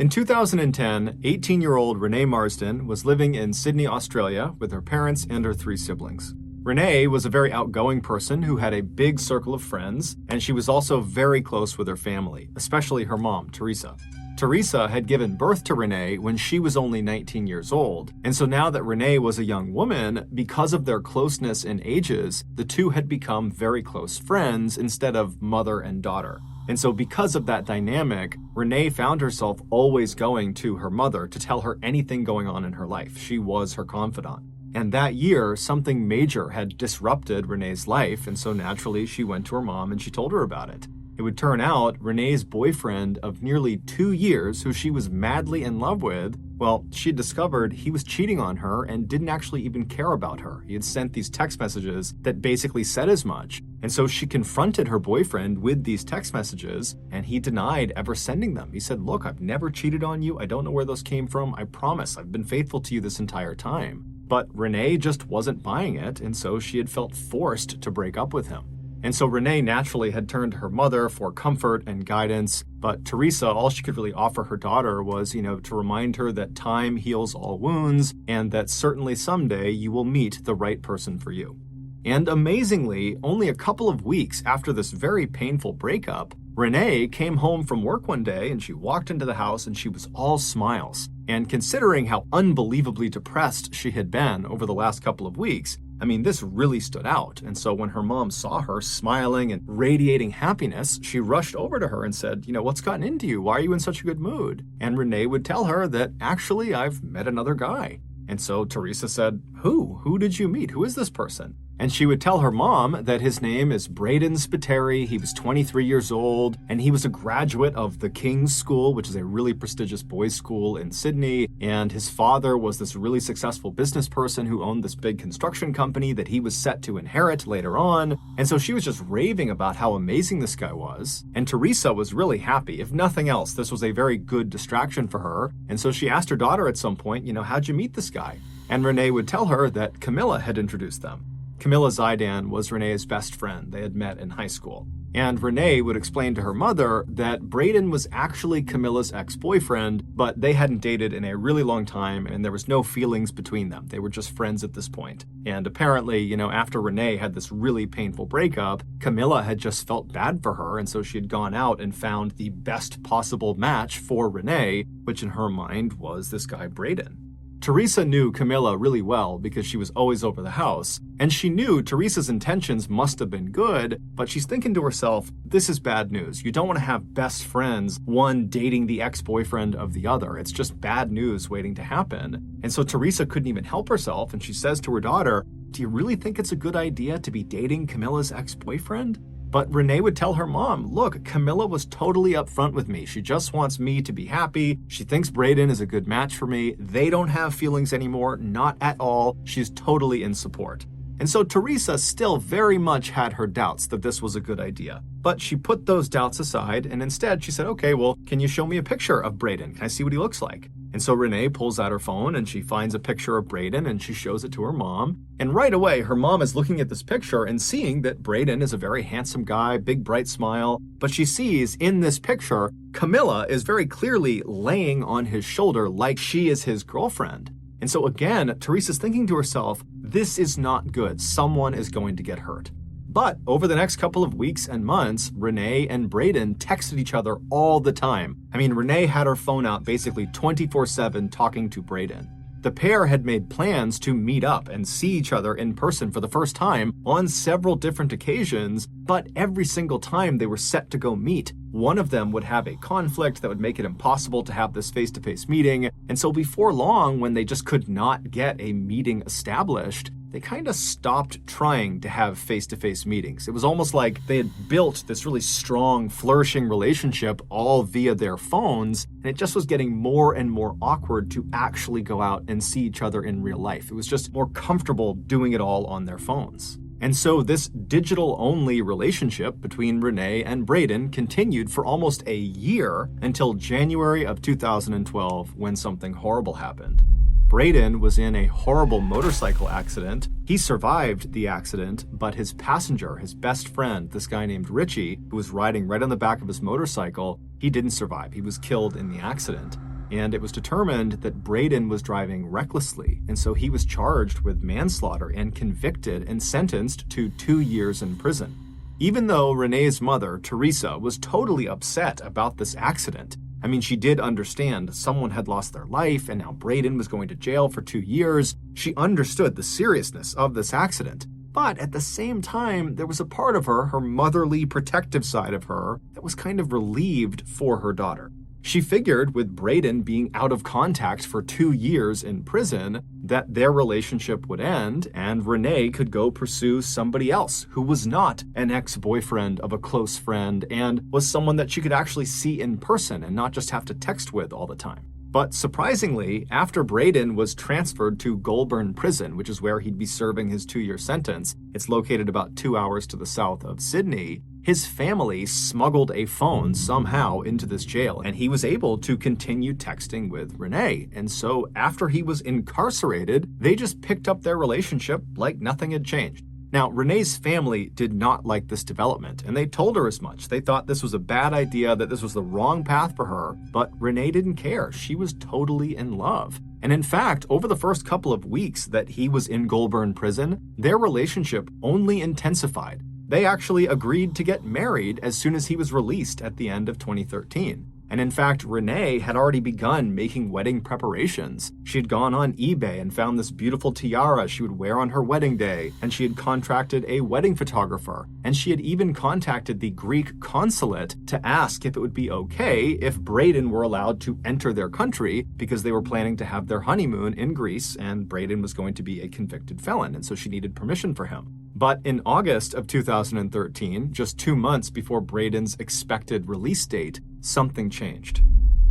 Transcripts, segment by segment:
In 2010, 18-year-old Renee Marsden was living in Sydney, Australia with her parents and her 3 siblings. Renee was a very outgoing person who had a big circle of friends, and she was also very close with her family, especially her mom, Teresa. Teresa had given birth to Renee when she was only 19 years old, and so now that Renee was a young woman, because of their closeness in ages, the two had become very close friends instead of mother and daughter. And so because of that dynamic, Renee found herself always going to her mother to tell her anything going on in her life. She was her confidant. And that year, something major had disrupted Renee's life, and so naturally she went to her mom and she told her about it. It would turn out Renee's boyfriend of nearly 2 years, who she was madly in love with, well, she discovered he was cheating on her and didn't actually even care about her. He had sent these text messages that basically said as much. And so she confronted her boyfriend with these text messages, and he denied ever sending them. He said, "Look, I've never cheated on you. I don't know where those came from. I promise I've been faithful to you this entire time." But Renee just wasn't buying it, and so she had felt forced to break up with him. And so Renee naturally had turned to her mother for comfort and guidance, but Teresa, all she could really offer her daughter was, to remind her that time heals all wounds and that certainly someday you will meet the right person for you. And amazingly, only a couple of weeks after this very painful breakup, Renee came home from work one day and she walked into the house and she was all smiles. And considering how unbelievably depressed she had been over the last couple of weeks, this really stood out. And so when her mom saw her smiling and radiating happiness, she rushed over to her and said, "What's gotten into you? Why are you in such a good mood?" And Renee would tell her that, "Actually, I've met another guy." And so Teresa said, Who did you meet? Who is this person?" And she would tell her mom that his name is Braden Spiteri. He was 23 years old, and he was a graduate of the King's School, which is a really prestigious boys' school in Sydney. And his father was this really successful business person who owned this big construction company that he was set to inherit later on. And so she was just raving about how amazing this guy was. And Teresa was really happy. If nothing else, this was a very good distraction for her. And so she asked her daughter at some point, "How'd you meet this guy?" And Renee would tell her that Camilla had introduced them. Camilla Zaidan was Renee's best friend. They had met in high school. And Renee would explain to her mother that Braden was actually Camilla's ex-boyfriend, but they hadn't dated in a really long time and there was no feelings between them. They were just friends at this point. And apparently, after Renee had this really painful breakup, Camilla had just felt bad for her, and so she had gone out and found the best possible match for Renee, which in her mind was this guy Braden. Teresa knew Camilla really well because she was always over the house, and she knew Teresa's intentions must have been good, but she's thinking to herself, this is bad news. You don't want to have best friends, one dating the ex-boyfriend of the other. It's just bad news waiting to happen. And so Teresa couldn't even help herself, and she says to her daughter, "Do you really think it's a good idea to be dating Camilla's ex-boyfriend?" But Renee would tell her mom, "Look, Camilla was totally upfront with me. She just wants me to be happy. She thinks Braden is a good match for me. They don't have feelings anymore, not at all. She's totally in support." And so Teresa still very much had her doubts that this was a good idea. But she put those doubts aside, and instead she said, "Okay, well, can you show me a picture of Braden? Can I see what he looks like?" And so Renee pulls out her phone and she finds a picture of Braden and she shows it to her mom. And right away, her mom is looking at this picture and seeing that Braden is a very handsome guy, big bright smile. But she sees in this picture, Camilla is very clearly laying on his shoulder like she is his girlfriend. And so again, Teresa's thinking to herself, this is not good. Someone is going to get hurt. But over the next couple of weeks and months, Renee and Braden texted each other all the time. Renee had her phone out basically 24/7 talking to Braden. The pair had made plans to meet up and see each other in person for the first time on several different occasions, but every single time they were set to go meet, one of them would have a conflict that would make it impossible to have this face-to-face meeting. And so before long, when they just could not get a meeting established, they kind of stopped trying to have face-to-face meetings. It was almost like they had built this really strong, flourishing relationship all via their phones, and it just was getting more and more awkward to actually go out and see each other in real life. It was just more comfortable doing it all on their phones. And so this digital-only relationship between Renee and Braden continued for almost a year until January of 2012, when something horrible happened. Braden was in a horrible motorcycle accident. He survived the accident, but his passenger, his best friend, this guy named Richie, who was riding right on the back of his motorcycle, he didn't survive. He was killed in the accident. and it was determined that Braden was driving recklessly, and so he was charged with manslaughter and convicted and sentenced to 2 years in prison. Even though Renee's mother, Teresa, was totally upset about this accident, I mean, she did understand someone had lost their life and now Braden was going to jail for 2 years. She understood the seriousness of this accident. But at the same time, there was a part of her, her motherly, protective side of her, that was kind of relieved for her daughter. She figured with Braden being out of contact for 2 years in prison, that their relationship would end and Renee could go pursue somebody else who was not an ex-boyfriend of a close friend and was someone that she could actually see in person and not just have to text with all the time. But surprisingly, after Braden was transferred to Goulburn Prison, which is where he'd be serving his 2-year sentence, it's located about 2 hours to the south of Sydney, his family smuggled a phone somehow into this jail, and he was able to continue texting with Renee. And so after he was incarcerated, they just picked up their relationship like nothing had changed. Now, Renee's family did not like this development, and they told her as much. They thought this was a bad idea, that this was the wrong path for her, but Renee didn't care. She was totally in love. And in fact, over the first couple of weeks that he was in Goulburn Prison, their relationship only intensified. They actually agreed to get married as soon as he was released at the end of 2013. And in fact, Renee had already begun making wedding preparations. She had gone on eBay and found this beautiful tiara she would wear on her wedding day, and she had contracted a wedding photographer. And she had even contacted the Greek consulate to ask if it would be okay if Braden were allowed to enter their country because they were planning to have their honeymoon in Greece and Braden was going to be a convicted felon, and so she needed permission for him. But in August of 2013, just 2 months before Braden's expected release date, something changed.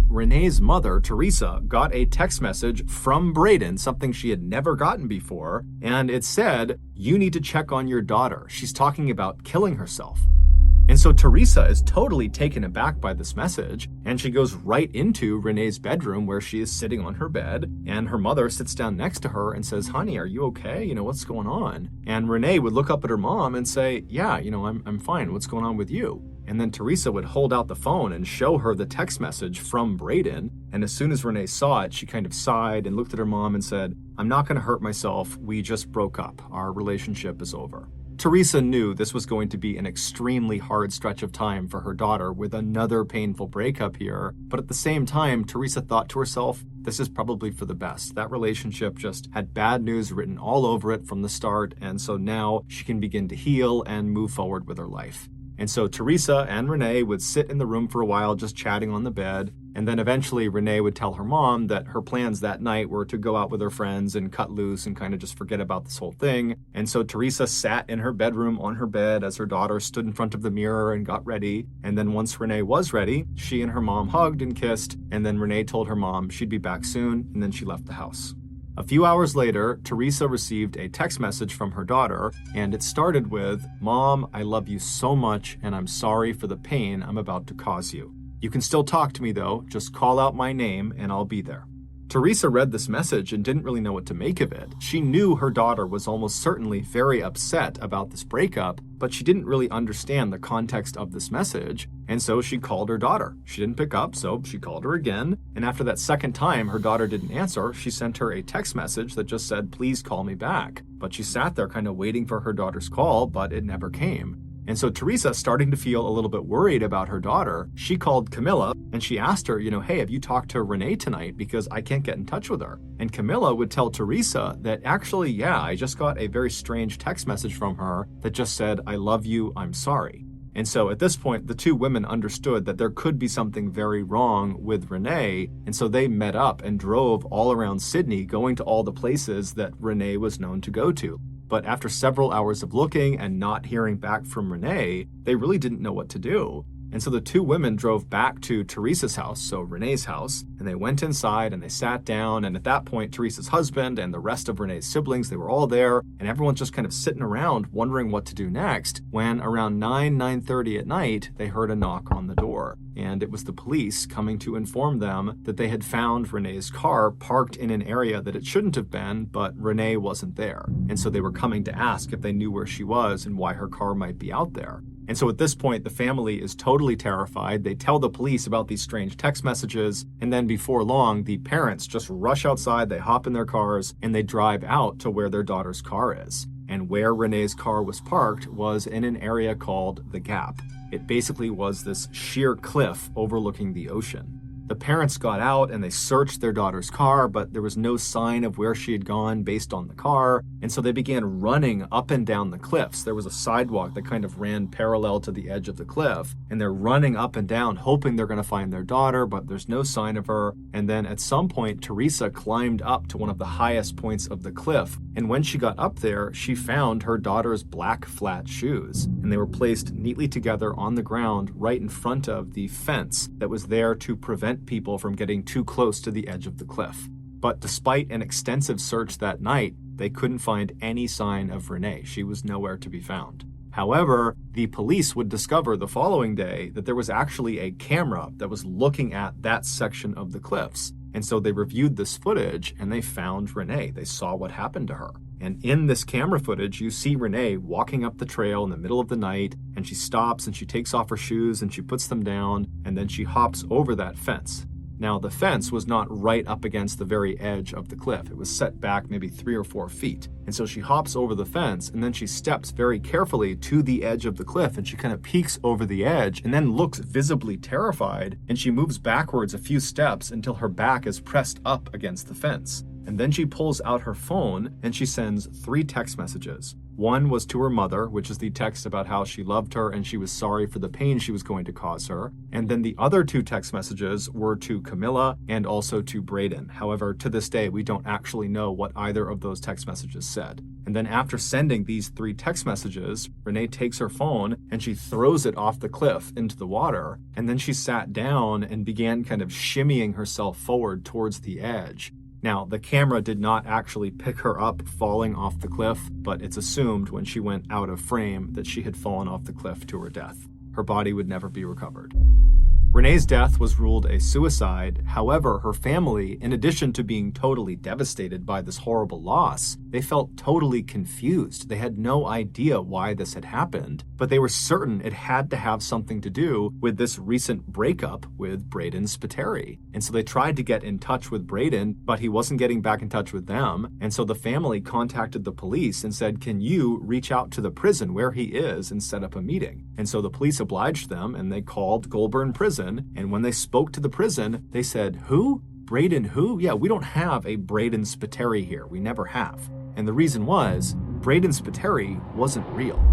Renee's mother, Teresa, got a text message from Braden, something she had never gotten before, and it said, "You need to check on your daughter. She's talking about killing herself." And so Teresa is totally taken aback by this message, and she goes right into Renee's bedroom where she is sitting on her bed, and her mother sits down next to her and says, "Honey, are you okay? What's going on?" And Renee would look up at her mom and say, "Yeah, I'm fine. What's going on with you?" And then Teresa would hold out the phone and show her the text message from Braden, and as soon as Renee saw it, she kind of sighed and looked at her mom and said, "I'm not going to hurt myself. We just broke up. Our relationship is over." Teresa knew this was going to be an extremely hard stretch of time for her daughter with another painful breakup here, but at the same time, Teresa thought to herself, this is probably for the best. That relationship just had bad news written all over it from the start, and so now she can begin to heal and move forward with her life. And so Teresa and Renee would sit in the room for a while just chatting on the bed, and then eventually Renee would tell her mom that her plans that night were to go out with her friends and cut loose and kind of just forget about this whole thing. And so Teresa sat in her bedroom on her bed as her daughter stood in front of the mirror and got ready. And then once Renee was ready, she and her mom hugged and kissed, and then Renee told her mom she'd be back soon, and then she left the house. A few hours later, Teresa received a text message from her daughter, and it started with, "Mom, I love you so much, and I'm sorry for the pain I'm about to cause you. You can still talk to me though, just call out my name and I'll be there." Teresa read this message and didn't really know what to make of it. She knew her daughter was almost certainly very upset about this breakup, but she didn't really understand the context of this message, and so she called her daughter. She didn't pick up, so she called her again, and after that second time her daughter didn't answer, she sent her a text message that just said, "Please call me back." But she sat there kind of waiting for her daughter's call, but it never came. And so Teresa, starting to feel a little bit worried about her daughter, she called Camilla and she asked her, "Hey, have you talked to Renee tonight? Because I can't get in touch with her." And Camilla would tell Teresa that actually, yeah, I just got a very strange text message from her that just said, "I love you, I'm sorry." And so at this point, the two women understood that there could be something very wrong with Renee, and so they met up and drove all around Sydney, going to all the places that Renee was known to go to. But after several hours of looking and not hearing back from Renee, they really didn't know what to do. And so the two women drove back to Teresa's house, so Renee's house, and they went inside and they sat down, and at that point, Teresa's husband and the rest of Renee's siblings, they were all there, and everyone's just kind of sitting around wondering what to do next, when around 9:30 at night, they heard a knock on the door. And it was the police coming to inform them that they had found Renee's car parked in an area that it shouldn't have been, but Renee wasn't there. And so they were coming to ask if they knew where she was and why her car might be out there. And so at this point, the family is totally terrified. They tell the police about these strange text messages. And then before long, the parents just rush outside, they hop in their cars, and they drive out to where their daughter's car is. And where Renee's car was parked was in an area called The Gap. It basically was this sheer cliff overlooking the ocean. The parents got out and they searched their daughter's car, but there was no sign of where she had gone based on the car. And so they began running up and down the cliffs. There was a sidewalk that kind of ran parallel to the edge of the cliff. And they're running up and down, hoping they're going to find their daughter, but there's no sign of her. And then at some point, Teresa climbed up to one of the highest points of the cliff. And when she got up there, she found her daughter's black flat shoes. And they were placed neatly together on the ground right in front of the fence that was there to prevent people from getting too close to the edge of the cliff. But despite an extensive search that night, they couldn't find any sign of Renee. She was nowhere to be found. However, the police would discover the following day that there was actually a camera that was looking at that section of the cliffs. And so they reviewed this footage and they found Renee. They saw what happened to her. And in this camera footage, you see Renee walking up the trail in the middle of the night, and she stops and she takes off her shoes and she puts them down, and then she hops over that fence. Now, the fence was not right up against the very edge of the cliff. It was set back maybe 3 or 4 feet. And so she hops over the fence, and then she steps very carefully to the edge of the cliff, and she kind of peeks over the edge and then looks visibly terrified, and she moves backwards a few steps until her back is pressed up against the fence. And then she pulls out her phone and she sends 3 text messages. One was to her mother, which is the text about how she loved her and she was sorry for the pain she was going to cause her. And then the other 2 text messages were to Camilla and also to Braden. However, to this day, we don't actually know what either of those text messages said. And then after sending these 3 text messages, Renee takes her phone and she throws it off the cliff into the water. And then she sat down and began kind of shimmying herself forward towards the edge. Now, the camera did not actually pick her up falling off the cliff, but it's assumed when she went out of frame that she had fallen off the cliff to her death. Her body would never be recovered. Renee's death was ruled a suicide. However, her family, in addition to being totally devastated by this horrible loss, they felt totally confused. They had no idea why this had happened, but they were certain it had to have something to do with this recent breakup with Braden Spiteri. And so they tried to get in touch with Braden, but he wasn't getting back in touch with them. And so the family contacted the police and said, "Can you reach out to the prison where he is and set up a meeting?" And so the police obliged them and they called Goulburn Prison. And when they spoke to the prison, they said, "Who? Braden who? Yeah, we don't have a Braden Spiteri here. We never have." And the reason was, Braden Spiteri wasn't real.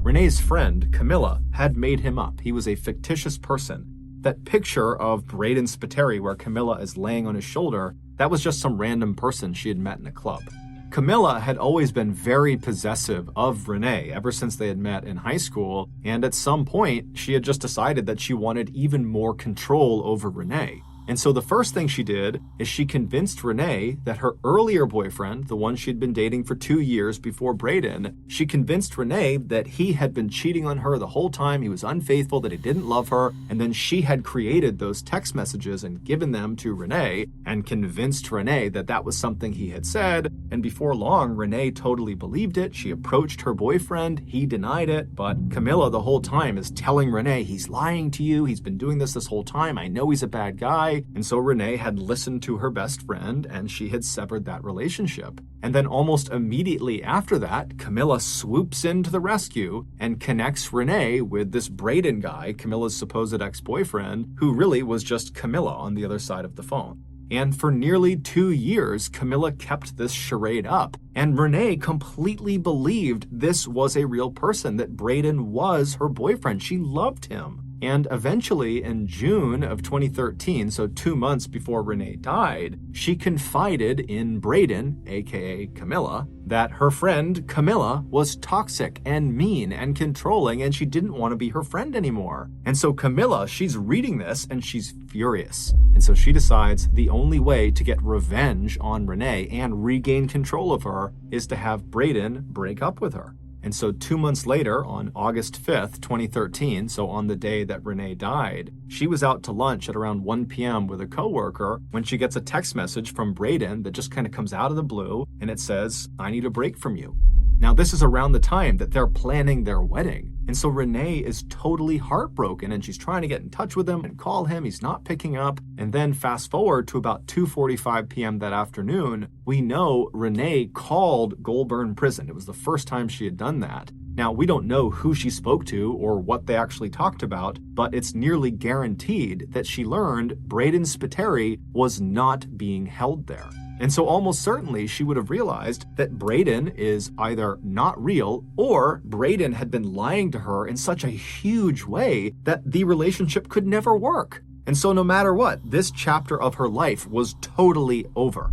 Renee's friend, Camilla, had made him up. He was a fictitious person. That picture of Braden Spiteri where Camilla is laying on his shoulder, that was just some random person she had met in a club. Camilla had always been very possessive of Renee ever since they had met in high school, and at some point, she had just decided that she wanted even more control over Renee. And so the first thing she did is she convinced Renee that her earlier boyfriend, the one she'd been dating for 2 years before Braden, she convinced Renee that he had been cheating on her the whole time, he was unfaithful, that he didn't love her, and then she had created those text messages and given them to Renee and convinced Renee that that was something he had said. And before long, Renee totally believed it. She approached her boyfriend, he denied it, but Camilla the whole time is telling Renee, "He's lying to you, he's been doing this whole time, I know he's a bad guy." And so Renee had listened to her best friend and she had severed that relationship. And then almost immediately after that, Camilla swoops in to the rescue and connects Renee with this Braden guy, Camilla's supposed ex-boyfriend, who really was just Camilla on the other side of the phone. And for nearly 2 years, Camilla kept this charade up. And Renee completely believed this was a real person, that Braden was her boyfriend. She loved him. And eventually, in June of 2013, so 2 months before Renee died, she confided in Braden, aka Camilla, that her friend Camilla was toxic and mean and controlling, and she didn't want to be her friend anymore. And so Camilla, she's reading this and she's furious. And so she decides the only way to get revenge on Renee and regain control of her is to have Braden break up with her. And so 2 months later, on August 5th, 2013, so on the day that Renee died, she was out to lunch at around 1 p.m. with a coworker when she gets a text message from Braden that just kind of comes out of the blue, and it says, "I need a break from you." Now, this is around the time that they're planning their wedding. And so Renee is totally heartbroken, and she's trying to get in touch with him and call him. He's not picking up. And then fast forward to about 2:45 p.m. that afternoon, we know Renee called Goulburn Prison. It was the first time she had done that. Now, we don't know who she spoke to or what they actually talked about, but it's nearly guaranteed that she learned Braden Spiteri was not being held there. And so almost certainly she would have realized that Braden is either not real or Braden had been lying to her in such a huge way that the relationship could never work. And so no matter what, this chapter of her life was totally over.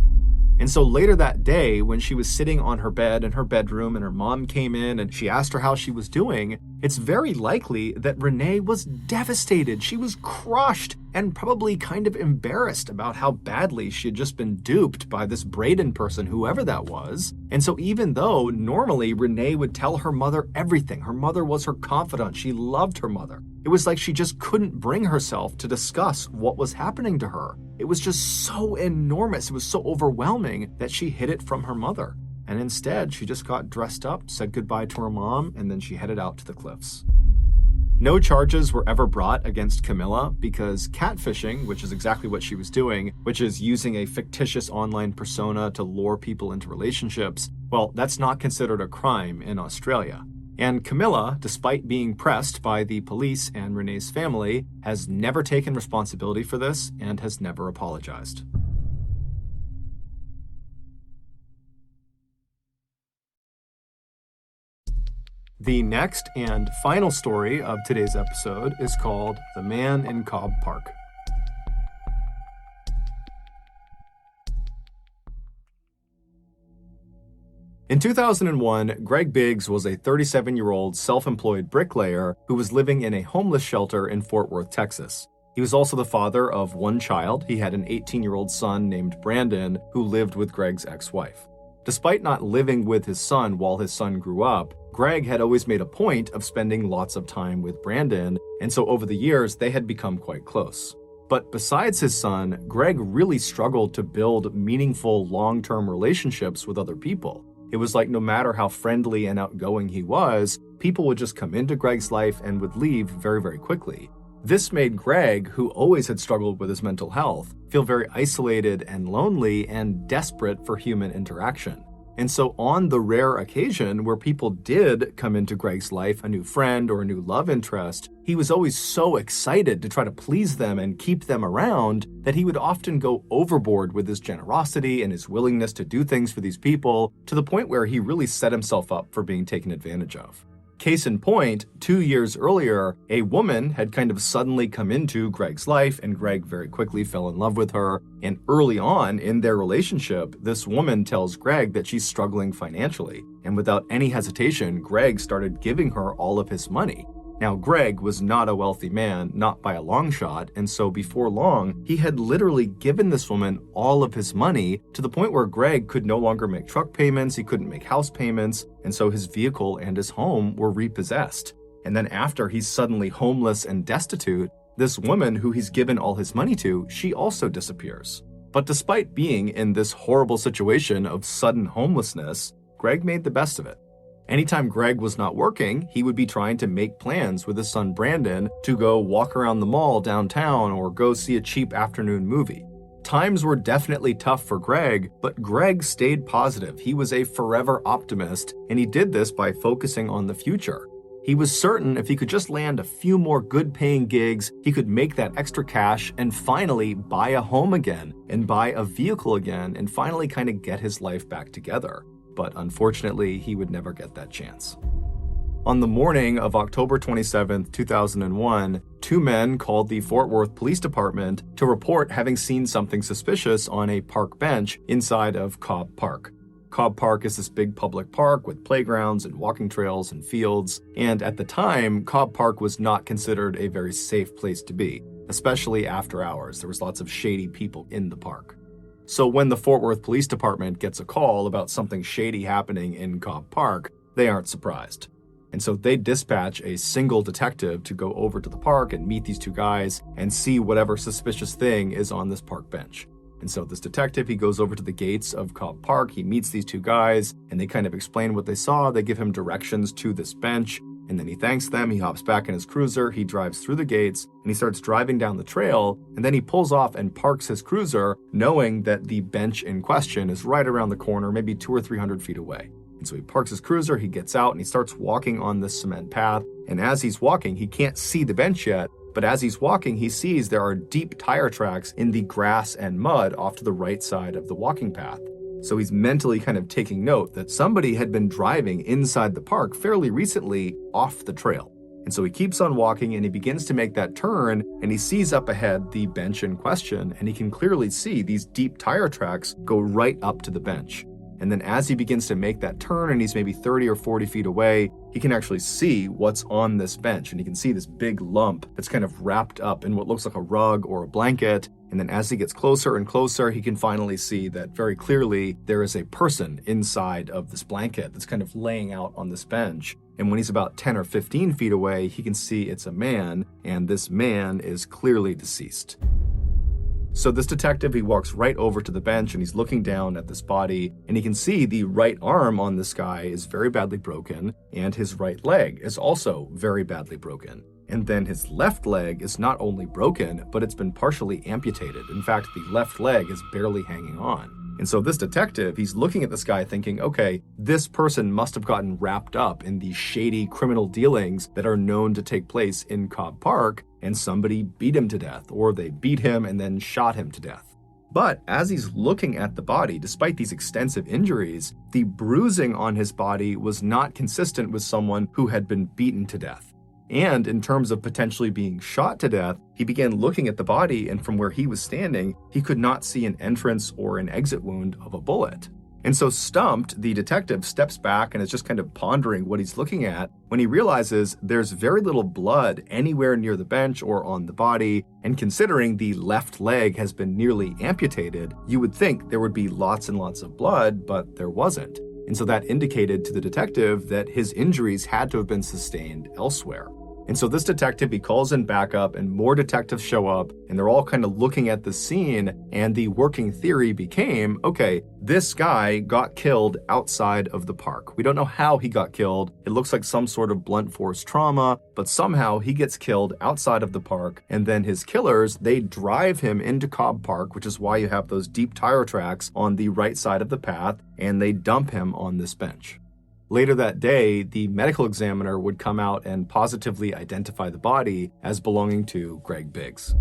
And so later that day, when she was sitting on her bed in her bedroom and her mom came in and she asked her how she was doing, it's very likely that Renee was devastated. She was crushed and probably kind of embarrassed about how badly she had just been duped by this Braden person, whoever that was. And so even though normally Renee would tell her mother everything, her mother was her confidant, she loved her mother, it was like she just couldn't bring herself to discuss what was happening to her. It was just so enormous, it was so overwhelming that she hid it from her mother. And instead, she just got dressed up, said goodbye to her mom, and then she headed out to the cliffs. No charges were ever brought against Camilla because catfishing, which is exactly what she was doing, which is using a fictitious online persona to lure people into relationships, well, that's not considered a crime in Australia. And Camilla, despite being pressed by the police and Renee's family, has never taken responsibility for this and has never apologized. The next and final story of today's episode is called The Man in Cobb Park. In 2001, Greg Biggs was a 37-year-old self-employed bricklayer who was living in a homeless shelter in Fort Worth, Texas. He was also the father of one child. He had an 18-year-old son named Brandon who lived with Greg's ex-wife. Despite not living with his son while his son grew up, Greg had always made a point of spending lots of time with Brandon, and so over the years, they had become quite close. But besides his son, Greg really struggled to build meaningful long-term relationships with other people. It was like no matter how friendly and outgoing he was, people would just come into Greg's life and would leave very, very quickly. This made Greg, who always had struggled with his mental health, feel very isolated and lonely and desperate for human interaction. And so on the rare occasion where people did come into Greg's life, a new friend or a new love interest, he was always so excited to try to please them and keep them around that he would often go overboard with his generosity and his willingness to do things for these people to the point where he really set himself up for being taken advantage of. Case in point, 2 years earlier, a woman had kind of suddenly come into Greg's life and Greg very quickly fell in love with her. And early on in their relationship, this woman tells Greg that she's struggling financially. And without any hesitation, Greg started giving her all of his money. Now, Greg was not a wealthy man, not by a long shot, and so before long, he had literally given this woman all of his money to the point where Greg could no longer make truck payments, he couldn't make house payments, and so his vehicle and his home were repossessed. And then after he's suddenly homeless and destitute, this woman who he's given all his money to, she also disappears. But despite being in this horrible situation of sudden homelessness, Greg made the best of it. Anytime Greg was not working, he would be trying to make plans with his son Brandon to go walk around the mall downtown or go see a cheap afternoon movie. Times were definitely tough for Greg, but Greg stayed positive. He was a forever optimist, and he did this by focusing on the future. He was certain if he could just land a few more good-paying gigs, he could make that extra cash and finally buy a home again and buy a vehicle again and finally kind of get his life back together. But unfortunately, he would never get that chance. On the morning of October 27, 2001, 2 men called the Fort Worth Police Department to report having seen something suspicious on a park bench inside of Cobb Park. Cobb Park is this big public park with playgrounds and walking trails and fields, and at the time, Cobb Park was not considered a very safe place to be, especially after hours. There was lots of shady people in the park. So when the Fort Worth Police Department gets a call about something shady happening in Cobb Park, they aren't surprised. And so they dispatch a single detective to go over to the park and meet these 2 guys and see whatever suspicious thing is on this park bench. And so this detective, he goes over to the gates of Cobb Park, he meets these 2 guys, and they kind of explain what they saw. They give him directions to this bench. and then he thanks them, he hops back in his cruiser, he drives through the gates, and he starts driving down the trail, and then he pulls off and parks his cruiser, knowing that the bench in question is right around the corner, maybe 200 or 300 feet away. And so he parks his cruiser, he gets out, and he starts walking on this cement path, and as he's walking, he can't see the bench yet, but as he's walking, he sees there are deep tire tracks in the grass and mud off to the right side of the walking path. So he's mentally kind of taking note that somebody had been driving inside the park fairly recently off the trail. And so he keeps on walking and he begins to make that turn, and he sees up ahead the bench in question, and he can clearly see these deep tire tracks go right up to the bench. And then as he begins to make that turn and he's maybe 30 or 40 feet away, he can actually see what's on this bench. And he can see this big lump that's kind of wrapped up in what looks like a rug or a blanket. And then as he gets closer and closer, he can finally see that very clearly there is a person inside of this blanket that's kind of laying out on this bench. And when he's about 10 or 15 feet away, he can see it's a man, and this man is clearly deceased. So this detective, he walks right over to the bench and he's looking down at this body, and he can see the right arm on this guy is very badly broken, and his right leg is also very badly broken. And then his left leg is not only broken, but it's been partially amputated. In fact, the left leg is barely hanging on. And so this detective, he's looking at this guy thinking, okay, this person must have gotten wrapped up in these shady criminal dealings that are known to take place in Cobb Park, and somebody beat him to death, or they beat him and then shot him to death. But as he's looking at the body, despite these extensive injuries, the bruising on his body was not consistent with someone who had been beaten to death. And in terms of potentially being shot to death, he began looking at the body, and from where he was standing, he could not see an entrance or an exit wound of a bullet. And so stumped, the detective steps back and is just kind of pondering what he's looking at when he realizes there's very little blood anywhere near the bench or on the body, and considering the left leg has been nearly amputated, you would think there would be lots and lots of blood, but there wasn't. And so that indicated to the detective that his injuries had to have been sustained elsewhere. And so this detective, he calls in backup, and more detectives show up, and they're all kind of looking at the scene, and the working theory became, okay, this guy got killed outside of the park. We don't know how he got killed. It looks like some sort of blunt force trauma, but somehow he gets killed outside of the park, and then his killers, they drive him into Cobb Park, which is why you have those deep tire tracks on the right side of the path, and they dump him on this bench. Later that day, the medical examiner would come out and positively identify the body as belonging to Greg Biggs.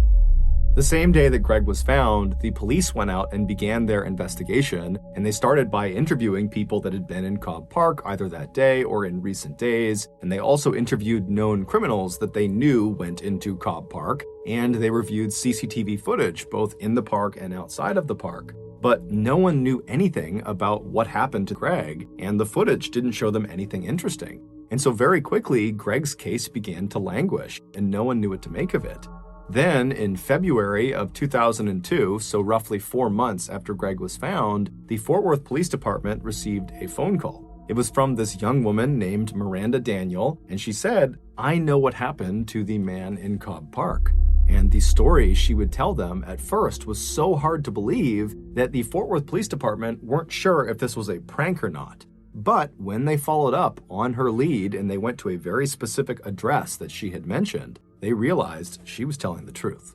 The same day that Greg was found, the police went out and began their investigation, and they started by interviewing people that had been in Cobb Park either that day or in recent days, and they also interviewed known criminals that they knew went into Cobb Park, and they reviewed CCTV footage both in the park and outside of the park. But no one knew anything about what happened to Greg, and the footage didn't show them anything interesting. And so very quickly, Greg's case began to languish, and no one knew what to make of it. Then, in February of 2002, so roughly 4 months after Greg was found, the Fort Worth Police Department received a phone call. It was from this young woman named Miranda Daniel, and she said, "I know what happened to the man in Cobb Park." And the story she would tell them at first was so hard to believe that the Fort Worth Police Department weren't sure if this was a prank or not. But when they followed up on her lead and they went to a very specific address that she had mentioned, they realized she was telling the truth.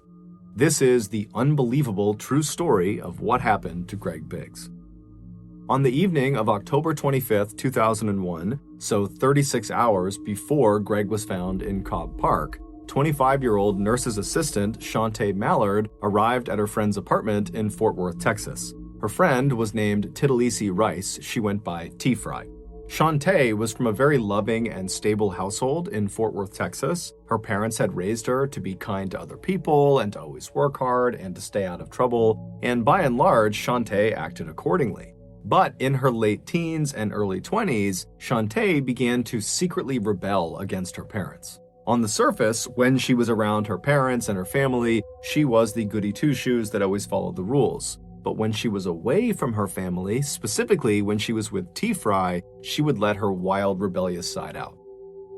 This is the unbelievable true story of what happened to Greg Biggs. On the evening of October 25th, 2001, so 36 hours before Greg was found in Cobb Park, 25-year-old nurse's assistant Shantae Mallard arrived at her friend's apartment in Fort Worth, Texas. Her friend was named Titalisi Rice. She went by T-Fry. Shantae was from a very loving and stable household in Fort Worth, Texas. Her parents had raised her to be kind to other people and to always work hard and to stay out of trouble, and by and large, Shantae acted accordingly. But in her late teens and early 20s, Shantae began to secretly rebel against her parents. On the surface, when she was around her parents and her family, she was the goody two-shoes that always followed the rules. But when she was away from her family, specifically when she was with T-Fry, she would let her wild, rebellious side out.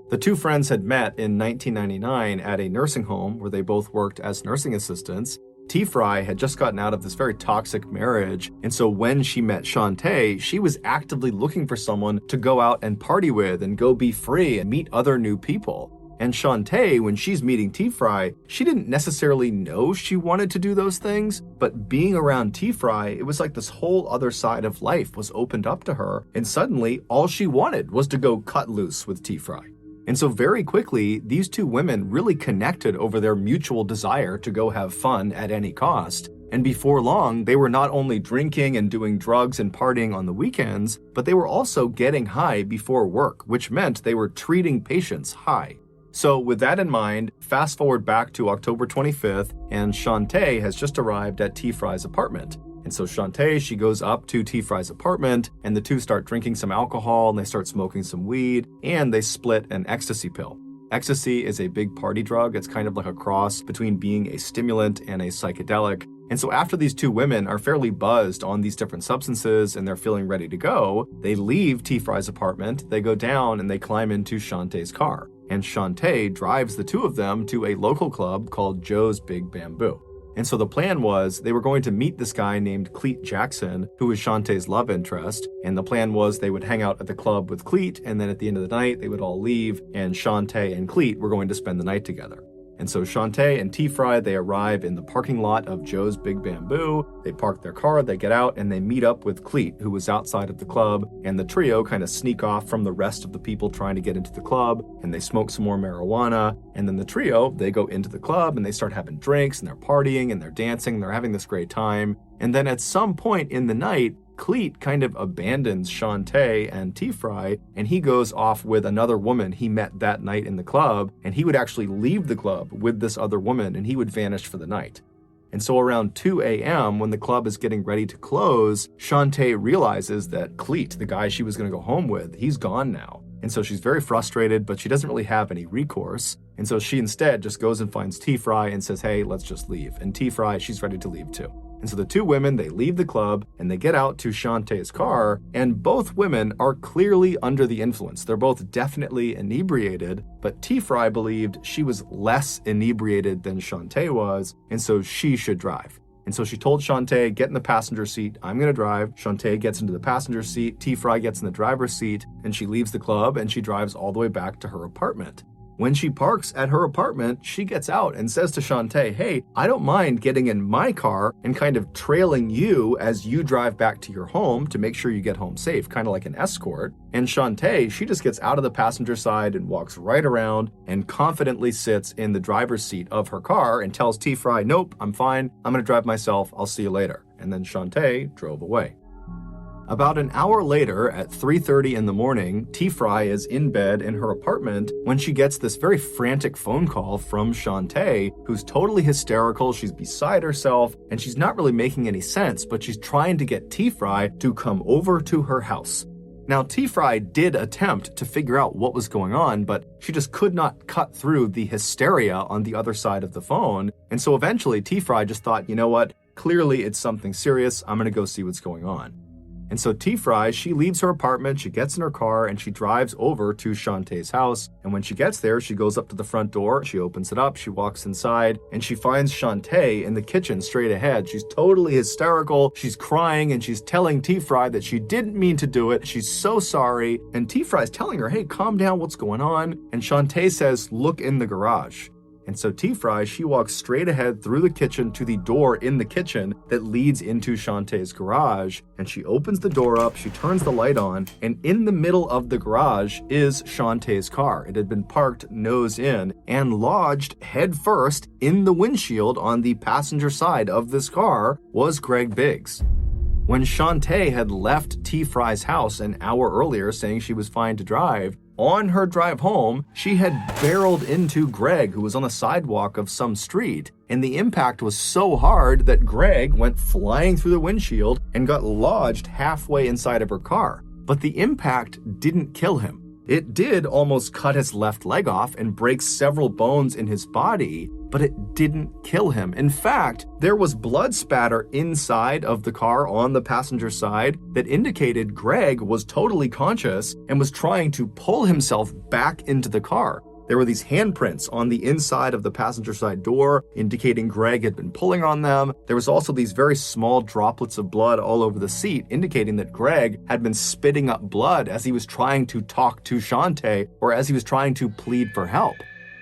The two friends had met in 1999 at a nursing home where they both worked as nursing assistants, T-Fry had just gotten out of this very toxic marriage, and so when she met Shantae, she was actively looking for someone to go out and party with and go be free and meet other new people. And Shantae, when she's meeting T-Fry, she didn't necessarily know she wanted to do those things, but being around T-Fry, it was like this whole other side of life was opened up to her, and suddenly all she wanted was to go cut loose with T-Fry. And so very quickly, these two women really connected over their mutual desire to go have fun at any cost. And before long, they were not only drinking and doing drugs and partying on the weekends, but they were also getting high before work, which meant they were treating patients high. So with that in mind, fast forward back to October 25th, and Shantae has just arrived at T-Fry's apartment. And so Shantae, she goes up to T-Fry's apartment, and the two start drinking some alcohol, and they start smoking some weed, and they split an ecstasy pill. Ecstasy is a big party drug. It's kind of like a cross between being a stimulant and a psychedelic. And so after these two women are fairly buzzed on these different substances and they're feeling ready to go, they leave T-Fry's apartment, they go down and they climb into Shantae's car. And Shantae drives the two of them to a local club called Joe's Big Bamboo. And so the plan was they were going to meet this guy named Cleet Jackson, who was Shantae's love interest. And the plan was they would hang out at the club with Cleet, and then at the end of the night, they would all leave, and Shantae and Cleet were going to spend the night together. And so Shantae and T-Fry, they arrive in the parking lot of Joe's Big Bamboo. They park their car, they get out, and they meet up with Cleet, who was outside of the club. And the trio kind of sneak off from the rest of the people trying to get into the club, and they smoke some more marijuana. And then the trio, they go into the club and they start having drinks and they're partying and they're dancing and they're having this great time. And then at some point in the night, Cleet kind of abandons Shantae and T-Fry, and he goes off with another woman he met that night in the club, and he would actually leave the club with this other woman, and he would vanish for the night. And so around 2 a.m., when the club is getting ready to close, Shantae realizes that Cleet, the guy she was going to go home with, he's gone now. And so she's very frustrated, but she doesn't really have any recourse. And so she instead just goes and finds T-Fry and says, hey, let's just leave. And T-Fry, she's ready to leave too. And so the two women, they leave the club and they get out to Shantae's car, and both women are clearly under the influence. They're both definitely inebriated, but T-Fry believed she was less inebriated than Shantae was, and so she should drive. And so she told Shantae, get in the passenger seat, I'm gonna drive. Shantae gets into the passenger seat, T-Fry gets in the driver's seat, and she leaves the club and she drives all the way back to her apartment. When she parks at her apartment, she gets out and says to Shantae, hey, I don't mind getting in my car and kind of trailing you as you drive back to your home to make sure you get home safe, kind of like an escort. And Shantae, she just gets out of the passenger side and walks right around and confidently sits in the driver's seat of her car and tells T-Fry, nope, I'm fine. I'm going to drive myself. I'll see you later. And then Shantae drove away. About an hour later, at 3:30 in the morning, T-Fry is in bed in her apartment when she gets this very frantic phone call from Shantae, who's totally hysterical, she's beside herself, and she's not really making any sense, but she's trying to get T-Fry to come over to her house. Now, T-Fry did attempt to figure out what was going on, but she just could not cut through the hysteria on the other side of the phone, and so eventually T-Fry just thought, you know what, clearly it's something serious, I'm gonna go see what's going on. And so T-Fry, she leaves her apartment, she gets in her car, and she drives over to Shantae's house. And when she gets there, she goes up to the front door, she opens it up, she walks inside, and she finds Shantae in the kitchen straight ahead. She's totally hysterical, she's crying, and she's telling T-Fry that she didn't mean to do it, she's so sorry. And T-Fry's telling her, hey, calm down, what's going on? And Shantae says, look in the garage. And so T-Fry, she walks straight ahead through the kitchen to the door in the kitchen that leads into Shantae's garage. And she opens the door up, she turns the light on, and in the middle of the garage is Shantae's car. It had been parked nose in and lodged head first in the windshield on the passenger side of this car was Greg Biggs. When Shantae had left T-Fry's house an hour earlier saying she was fine to drive, on her drive home, she had barreled into Greg, who was on the sidewalk of some street, and the impact was so hard that Greg went flying through the windshield and got lodged halfway inside of her car. But the impact didn't kill him. It did almost cut his left leg off and break several bones in his body, but it didn't kill him. In fact, there was blood spatter inside of the car on the passenger side that indicated Greg was totally conscious and was trying to pull himself back into the car. There were these handprints on the inside of the passenger side door, indicating Greg had been pulling on them. There was also these very small droplets of blood all over the seat, indicating that Greg had been spitting up blood as he was trying to talk to Shantae or as he was trying to plead for help.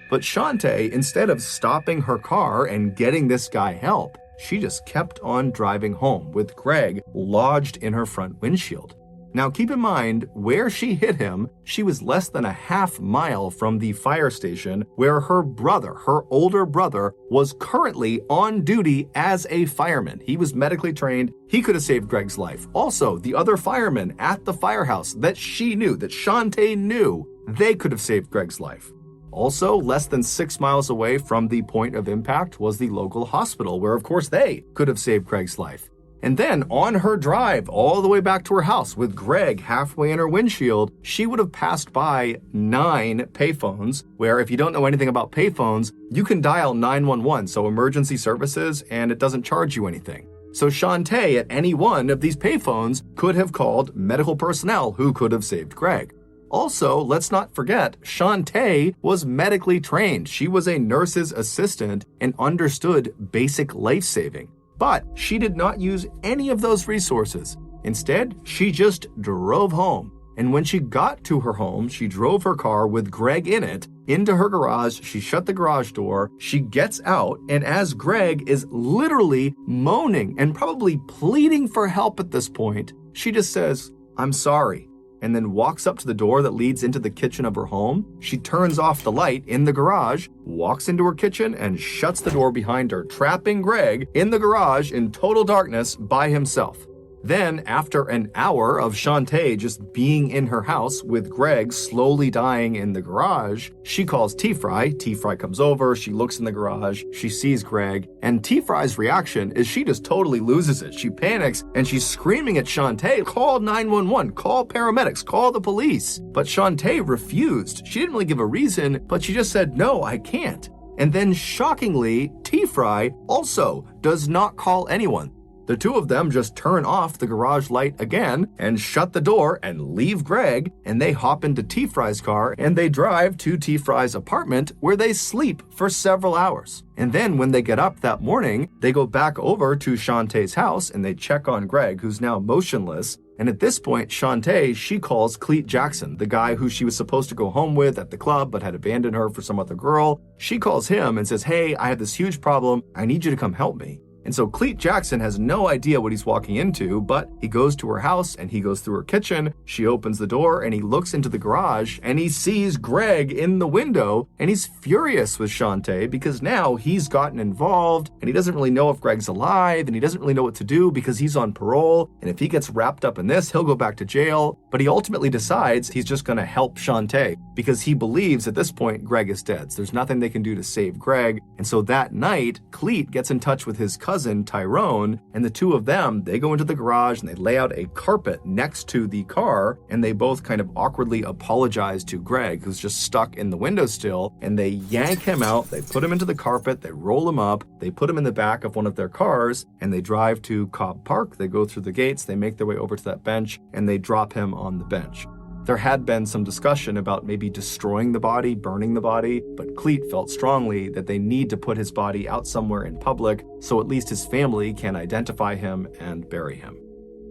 But Shantae, instead of stopping her car and getting this guy help, she just kept on driving home with Greg lodged in her front windshield. Now keep in mind, where she hit him, she was less than a half mile from the fire station where her brother, her older brother, was currently on duty as a fireman. He was medically trained. He could have saved Greg's life. Also, the other firemen at the firehouse that she knew, that Shantae knew, they could have saved Greg's life. Also, less than 6 miles away from the point of impact was the local hospital, where of course they could have saved Greg's life. And then on her drive all the way back to her house with Greg halfway in her windshield, she would have passed by 9 payphones, where if you don't know anything about payphones, you can dial 911, so emergency services, and it doesn't charge you anything. So Shantae at any one of these payphones could have called medical personnel who could have saved Greg. Also, let's not forget, Shantae was medically trained. She was a nurse's assistant and understood basic life-saving. But she did not use any of those resources. Instead, she just drove home. And when she got to her home, she drove her car with Greg in it into her garage. She shut the garage door. She gets out, and as Greg is literally moaning and probably pleading for help at this point, she just says, "I'm sorry," and then walks up to the door that leads into the kitchen of her home. She turns off the light in the garage, walks into her kitchen, and shuts the door behind her, trapping Greg in the garage in total darkness by himself. Then, after an hour of Shantae just being in her house with Greg slowly dying in the garage, she calls T-Fry. T-Fry comes over, she looks in the garage, she sees Greg, and T-Fry's reaction is she just totally loses it. She panics and she's screaming at Shantae, "Call 911, call paramedics, call the police." But Shantae refused. She didn't really give a reason, but she just said, "No, I can't." And then shockingly, T-Fry also does not call anyone. The two of them just turn off the garage light again and shut the door and leave Greg, and they hop into T-Fry's car and they drive to T-Fry's apartment where they sleep for several hours. And then when they get up that morning, they go back over to Shantae's house and they check on Greg, who's now motionless. And at this point, Shantae, she calls Cleet Jackson, the guy who she was supposed to go home with at the club but had abandoned her for some other girl. She calls him and says, "Hey, I have this huge problem. I need you to come help me." And so Cleet Jackson has no idea what he's walking into, but he goes to her house and he goes through her kitchen. She opens the door and he looks into the garage and he sees Greg in the window, and he's furious with Shantae because now he's gotten involved and he doesn't really know if Greg's alive, and he doesn't really know what to do because he's on parole. And if he gets wrapped up in this, he'll go back to jail. But he ultimately decides he's just going to help Shantae because he believes at this point Greg is dead. So there's nothing they can do to save Greg. And so that night, Cleet gets in touch with his cousin Tyrone, and the two of them, they go into the garage and they lay out a carpet next to the car, and they both kind of awkwardly apologize to Greg, who's just stuck in the windowsill, and they yank him out, they put him into the carpet, they roll him up, they put him in the back of one of their cars, and they drive to Cobb Park. They go through the gates, they make their way over to that bench, and they drop him on the bench. There had been some discussion about maybe destroying the body, burning the body, but Cleet felt strongly that they need to put his body out somewhere in public so at least his family can identify him and bury him.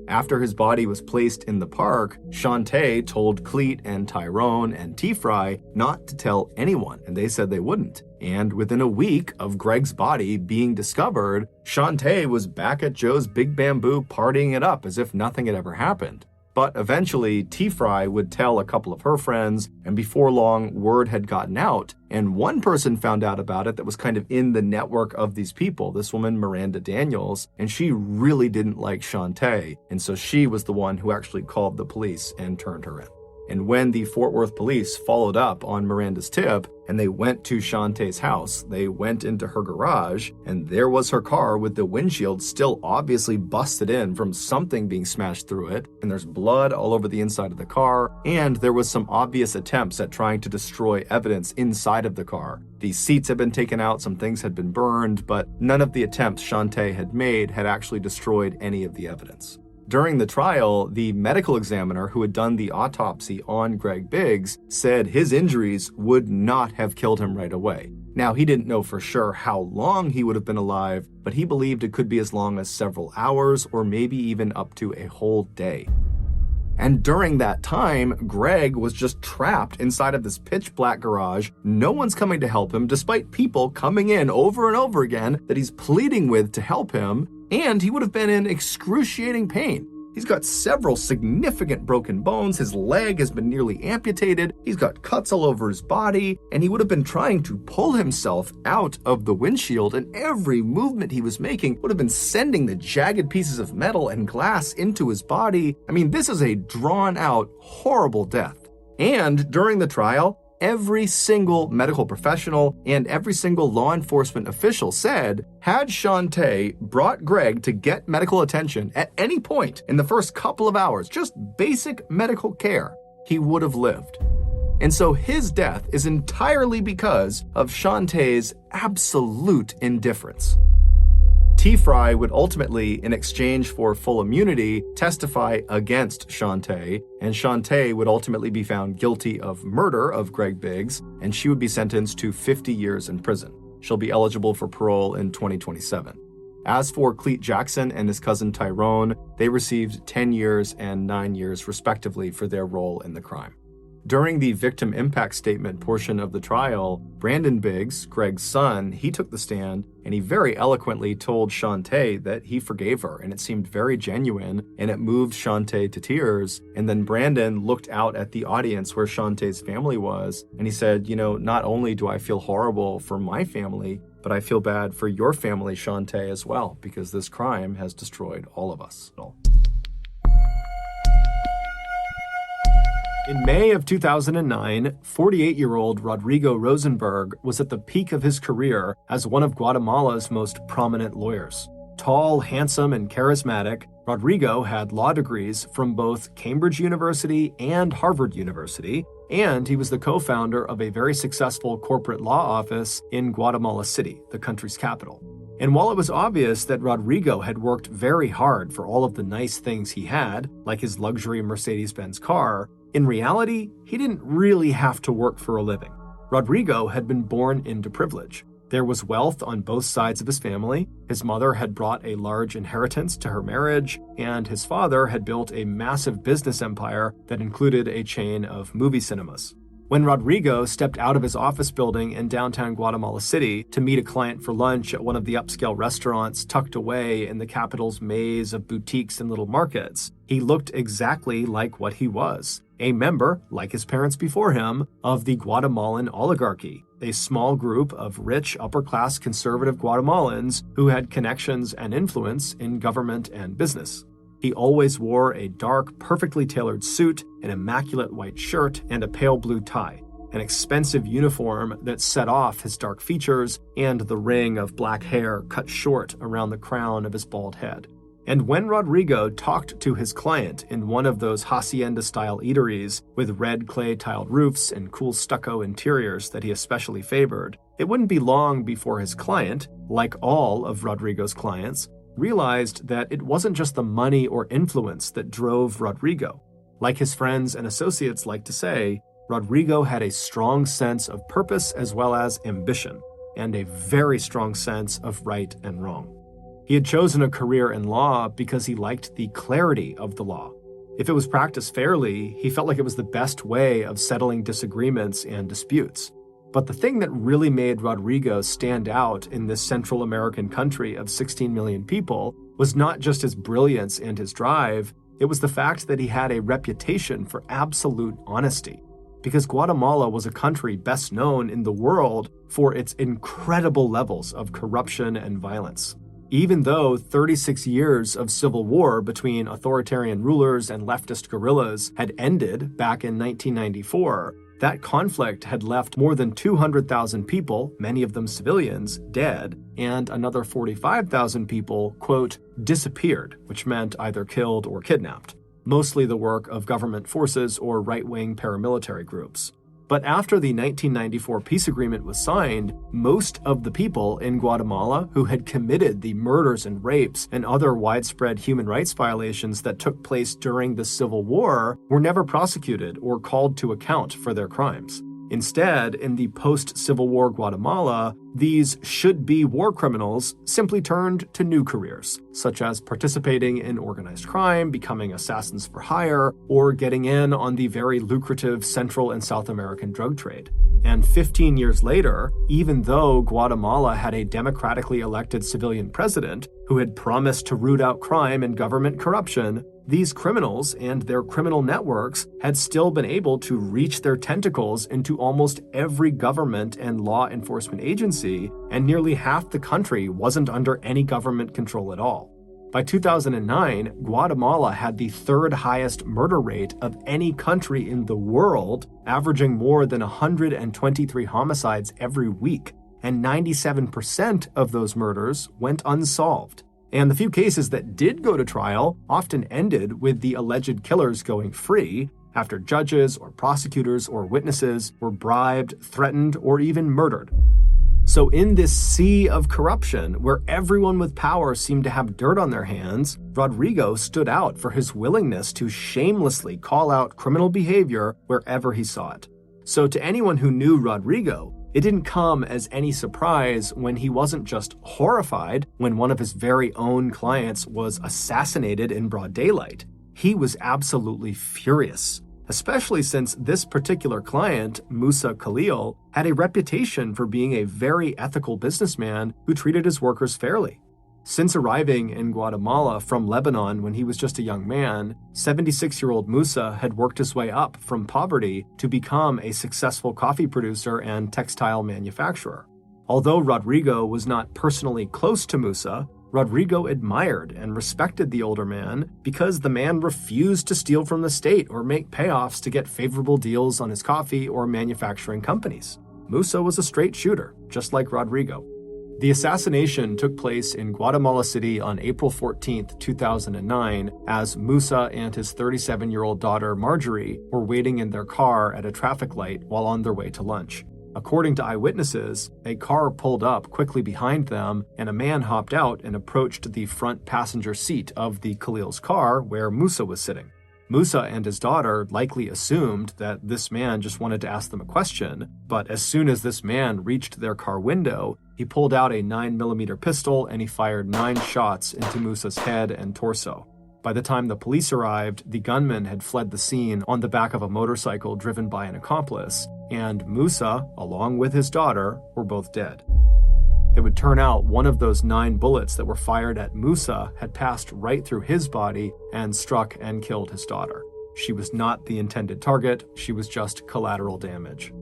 After his body was placed in the park, Shantae told Cleet and Tyrone and T-Fry not to tell anyone, and they said they wouldn't. And within a week of Greg's body being discovered, Shantae was back at Joe's Big Bamboo partying it up as if nothing had ever happened. But eventually, T-Fry would tell a couple of her friends, and before long, word had gotten out, and one person found out about it that was kind of in the network of these people, this woman, Miranda Daniels, and she really didn't like Shantae, and so she was the one who actually called the police and turned her in. And when the Fort Worth police followed up on Miranda's tip and they went to Shantae's house, they went into her garage, and there was her car with the windshield still obviously busted in from something being smashed through it, and there's blood all over the inside of the car, and there was some obvious attempts at trying to destroy evidence inside of the car. The seats had been taken out, some things had been burned, but none of the attempts Shantae had made had actually destroyed any of the evidence. During the trial, the medical examiner who had done the autopsy on Greg Biggs said his injuries would not have killed him right away. Now, he didn't know for sure how long he would have been alive, but he believed it could be as long as several hours or maybe even up to a whole day. And during that time, Greg was just trapped inside of this pitch black garage. No one's coming to help him, despite people coming in over and over again that he's pleading with to help him, and he would have been in excruciating pain. He's got several significant broken bones, his leg has been nearly amputated, he's got cuts all over his body, and he would have been trying to pull himself out of the windshield, and every movement he was making would have been sending the jagged pieces of metal and glass into his body. I mean, this is a drawn-out, horrible death. And during the trial, every single medical professional and every single law enforcement official said, had Shantae brought Greg to get medical attention at any point in the first couple of hours, just basic medical care, he would have lived. And so his death is entirely because of Shantae's absolute indifference. T-Fry would ultimately, in exchange for full immunity, testify against Shantae, and Shantae would ultimately be found guilty of murder of Greg Biggs, and she would be sentenced to 50 years in prison. She'll be eligible for parole in 2027. As for Cleet Jackson and his cousin Tyrone, they received 10 years and 9 years respectively for their role in the crime. During the victim impact statement portion of the trial, Brandon Biggs, Greg's son, he took the stand and he very eloquently told Shantae that he forgave her, and it seemed very genuine and it moved Shantae to tears. And then Brandon looked out at the audience where Shantae's family was and he said, not only do I feel horrible for my family, but I feel bad for your family, Shantae, as well, because this crime has destroyed all of us. In May of 2009, 48-year-old Rodrigo Rosenberg was at the peak of his career as one of Guatemala's most prominent lawyers. Tall, handsome, and charismatic, Rodrigo had law degrees from both Cambridge University and Harvard University, and he was the co-founder of a very successful corporate law office in Guatemala City, the country's capital. And while it was obvious that Rodrigo had worked very hard for all of the nice things he had, like his luxury Mercedes-Benz car, in reality, he didn't really have to work for a living. Rodrigo had been born into privilege. There was wealth on both sides of his family. His mother had brought a large inheritance to her marriage, and his father had built a massive business empire that included a chain of movie cinemas. When Rodrigo stepped out of his office building in downtown Guatemala City to meet a client for lunch at one of the upscale restaurants tucked away in the capital's maze of boutiques and little markets, he looked exactly like what he was. A member, like his parents before him, of the Guatemalan oligarchy, a small group of rich, upper-class conservative Guatemalans who had connections and influence in government and business. He always wore a dark, perfectly tailored suit, an immaculate white shirt, and a pale blue tie, an expensive uniform that set off his dark features and the ring of black hair cut short around the crown of his bald head. And when Rodrigo talked to his client in one of those hacienda-style eateries with red clay-tiled roofs and cool stucco interiors that he especially favored, it wouldn't be long before his client, like all of Rodrigo's clients, realized that it wasn't just the money or influence that drove Rodrigo. Like his friends and associates like to say, Rodrigo had a strong sense of purpose as well as ambition, and a very strong sense of right and wrong. He had chosen a career in law because he liked the clarity of the law. If it was practiced fairly, he felt like it was the best way of settling disagreements and disputes. But the thing that really made Rodrigo stand out in this Central American country of 16 million people was not just his brilliance and his drive, it was the fact that he had a reputation for absolute honesty. Because Guatemala was a country best known in the world for its incredible levels of corruption and violence. Even though 36 years of civil war between authoritarian rulers and leftist guerrillas had ended back in 1994, that conflict had left more than 200,000 people, many of them civilians, dead, and another 45,000 people, quote, disappeared, which meant either killed or kidnapped, mostly the work of government forces or right-wing paramilitary groups. But after the 1994 peace agreement was signed, most of the people in Guatemala who had committed the murders and rapes and other widespread human rights violations that took place during the Civil War were never prosecuted or called to account for their crimes. Instead, in the post-Civil War Guatemala, these should-be war criminals simply turned to new careers, such as participating in organized crime, becoming assassins for hire, or getting in on the very lucrative Central and South American drug trade. And 15 years later, even though Guatemala had a democratically elected civilian president who had promised to root out crime and government corruption, these criminals and their criminal networks had still been able to reach their tentacles into almost every government and law enforcement agency, and nearly half the country wasn't under any government control at all. By 2009, Guatemala had the third highest murder rate of any country in the world, averaging more than 123 homicides every week, and 97% of those murders went unsolved. And the few cases that did go to trial often ended with the alleged killers going free after judges or prosecutors or witnesses were bribed, threatened, or even murdered. So in this sea of corruption, where everyone with power seemed to have dirt on their hands, Rodrigo stood out for his willingness to shamelessly call out criminal behavior wherever he saw it. So to anyone who knew Rodrigo, it didn't come as any surprise when he wasn't just horrified when one of his very own clients was assassinated in broad daylight. He was absolutely furious, especially since this particular client, Musa Khalil, had a reputation for being a very ethical businessman who treated his workers fairly. Since arriving in Guatemala from Lebanon when he was just a young man, 76-year-old Musa had worked his way up from poverty to become a successful coffee producer and textile manufacturer. Although Rodrigo was not personally close to Musa, Rodrigo admired and respected the older man because the man refused to steal from the state or make payoffs to get favorable deals on his coffee or manufacturing companies. Musa was a straight shooter, just like Rodrigo. The assassination took place in Guatemala City on April 14, 2009, as Musa and his 37-year-old daughter Marjorie were waiting in their car at a traffic light while on their way to lunch. According to eyewitnesses, a car pulled up quickly behind them and a man hopped out and approached the front passenger seat of the Khalil's car where Musa was sitting. Musa and his daughter likely assumed that this man just wanted to ask them a question, but as soon as this man reached their car window, he pulled out a 9mm pistol and he fired 9 shots into Musa's head and torso. By the time the police arrived, the gunman had fled the scene on the back of a motorcycle driven by an accomplice, and Musa, along with his daughter, were both dead. It would turn out one of those 9 bullets that were fired at Musa had passed right through his body and struck and killed his daughter. She was not the intended target, she was just collateral damage.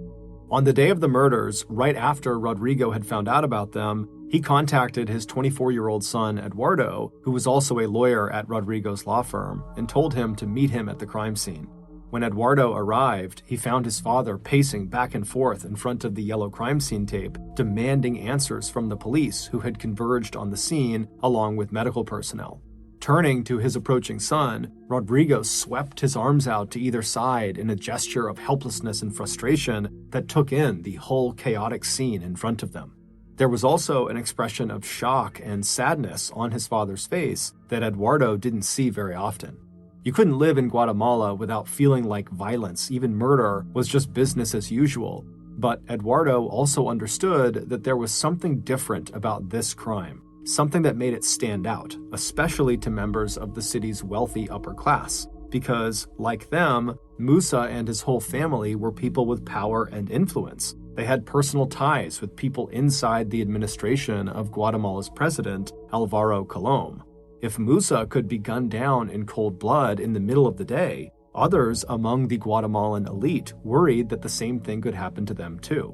On the day of the murders, right after Rodrigo had found out about them, he contacted his 24-year-old son, Eduardo, who was also a lawyer at Rodrigo's law firm, and told him to meet him at the crime scene. When Eduardo arrived, he found his father pacing back and forth in front of the yellow crime scene tape, demanding answers from the police who had converged on the scene along with medical personnel. Turning to his approaching son, Rodrigo swept his arms out to either side in a gesture of helplessness and frustration that took in the whole chaotic scene in front of them. There was also an expression of shock and sadness on his father's face that Eduardo didn't see very often. You couldn't live in Guatemala without feeling like violence, even murder, was just business as usual. But Eduardo also understood that there was something different about this crime, something that made it stand out, especially to members of the city's wealthy upper class, because, like them, Musa and his whole family were people with power and influence. They had personal ties with people inside the administration of Guatemala's president, Alvaro Colom. If Musa could be gunned down in cold blood in the middle of the day, others among the Guatemalan elite worried that the same thing could happen to them too.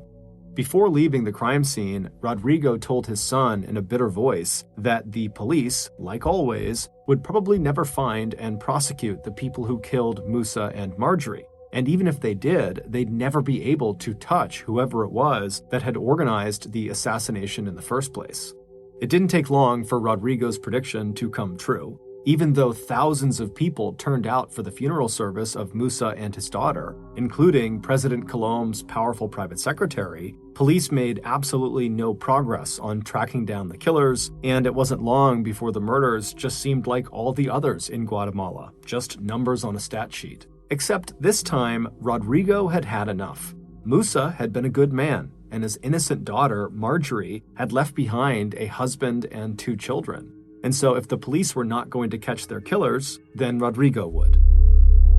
Before leaving the crime scene, Rodrigo told his son in a bitter voice that the police, like always, would probably never find and prosecute the people who killed Musa and Marjorie. And even if they did, they'd never be able to touch whoever it was that had organized the assassination in the first place. It didn't take long for Rodrigo's prediction to come true. even though thousands of people turned out for the funeral service of Musa and his daughter, including President Colombe's powerful private secretary, police made absolutely no progress on tracking down the killers, and it wasn't long before the murders just seemed like all the others in Guatemala, just numbers on a stat sheet. Except this time, Rodrigo had had enough. Musa had been a good man, and his innocent daughter, Marjorie, had left behind a husband and 2 children. And so if the police were not going to catch their killers, then Rodrigo would.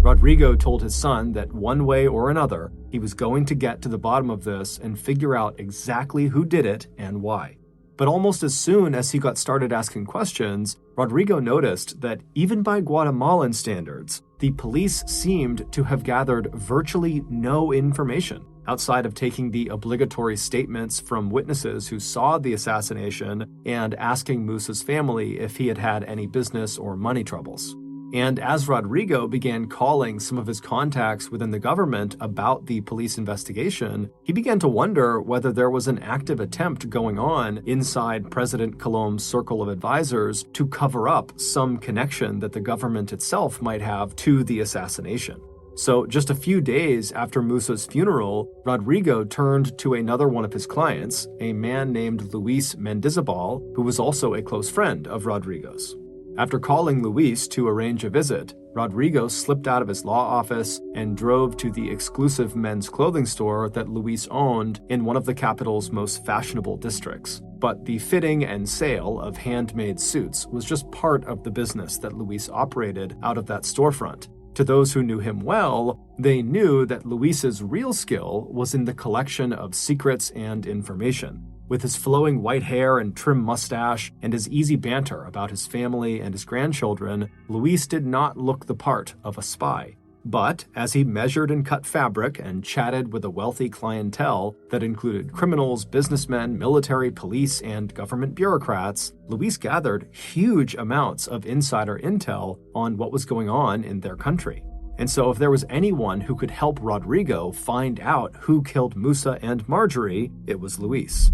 Rodrigo told his son that one way or another, he was going to get to the bottom of this and figure out exactly who did it and why. But almost as soon as he got started asking questions, Rodrigo noticed that even by Guatemalan standards, the police seemed to have gathered virtually no information outside of taking the obligatory statements from witnesses who saw the assassination and asking Musa's family if he had had any business or money troubles. And as Rodrigo began calling some of his contacts within the government about the police investigation, he began to wonder whether there was an active attempt going on inside President Colombe's circle of advisors to cover up some connection that the government itself might have to the assassination. So just a few days after Musa's funeral, Rodrigo turned to another one of his clients, a man named Luis Mendizabal, who was also a close friend of Rodrigo's. After calling Luis to arrange a visit, Rodrigo slipped out of his law office and drove to the exclusive men's clothing store that Luis owned in one of the capital's most fashionable districts. But the fitting and sale of handmade suits was just part of the business that Luis operated out of that storefront. To those who knew him well, they knew that Luis's real skill was in the collection of secrets and information. With his flowing white hair and trim mustache and his easy banter about his family and his grandchildren, Luis did not look the part of a spy. But as he measured and cut fabric and chatted with a wealthy clientele that included criminals, businessmen, military, police, and government bureaucrats, Luis gathered huge amounts of insider intel on what was going on in their country. And so if there was anyone who could help Rodrigo find out who killed Musa and Marjorie, it was Luis.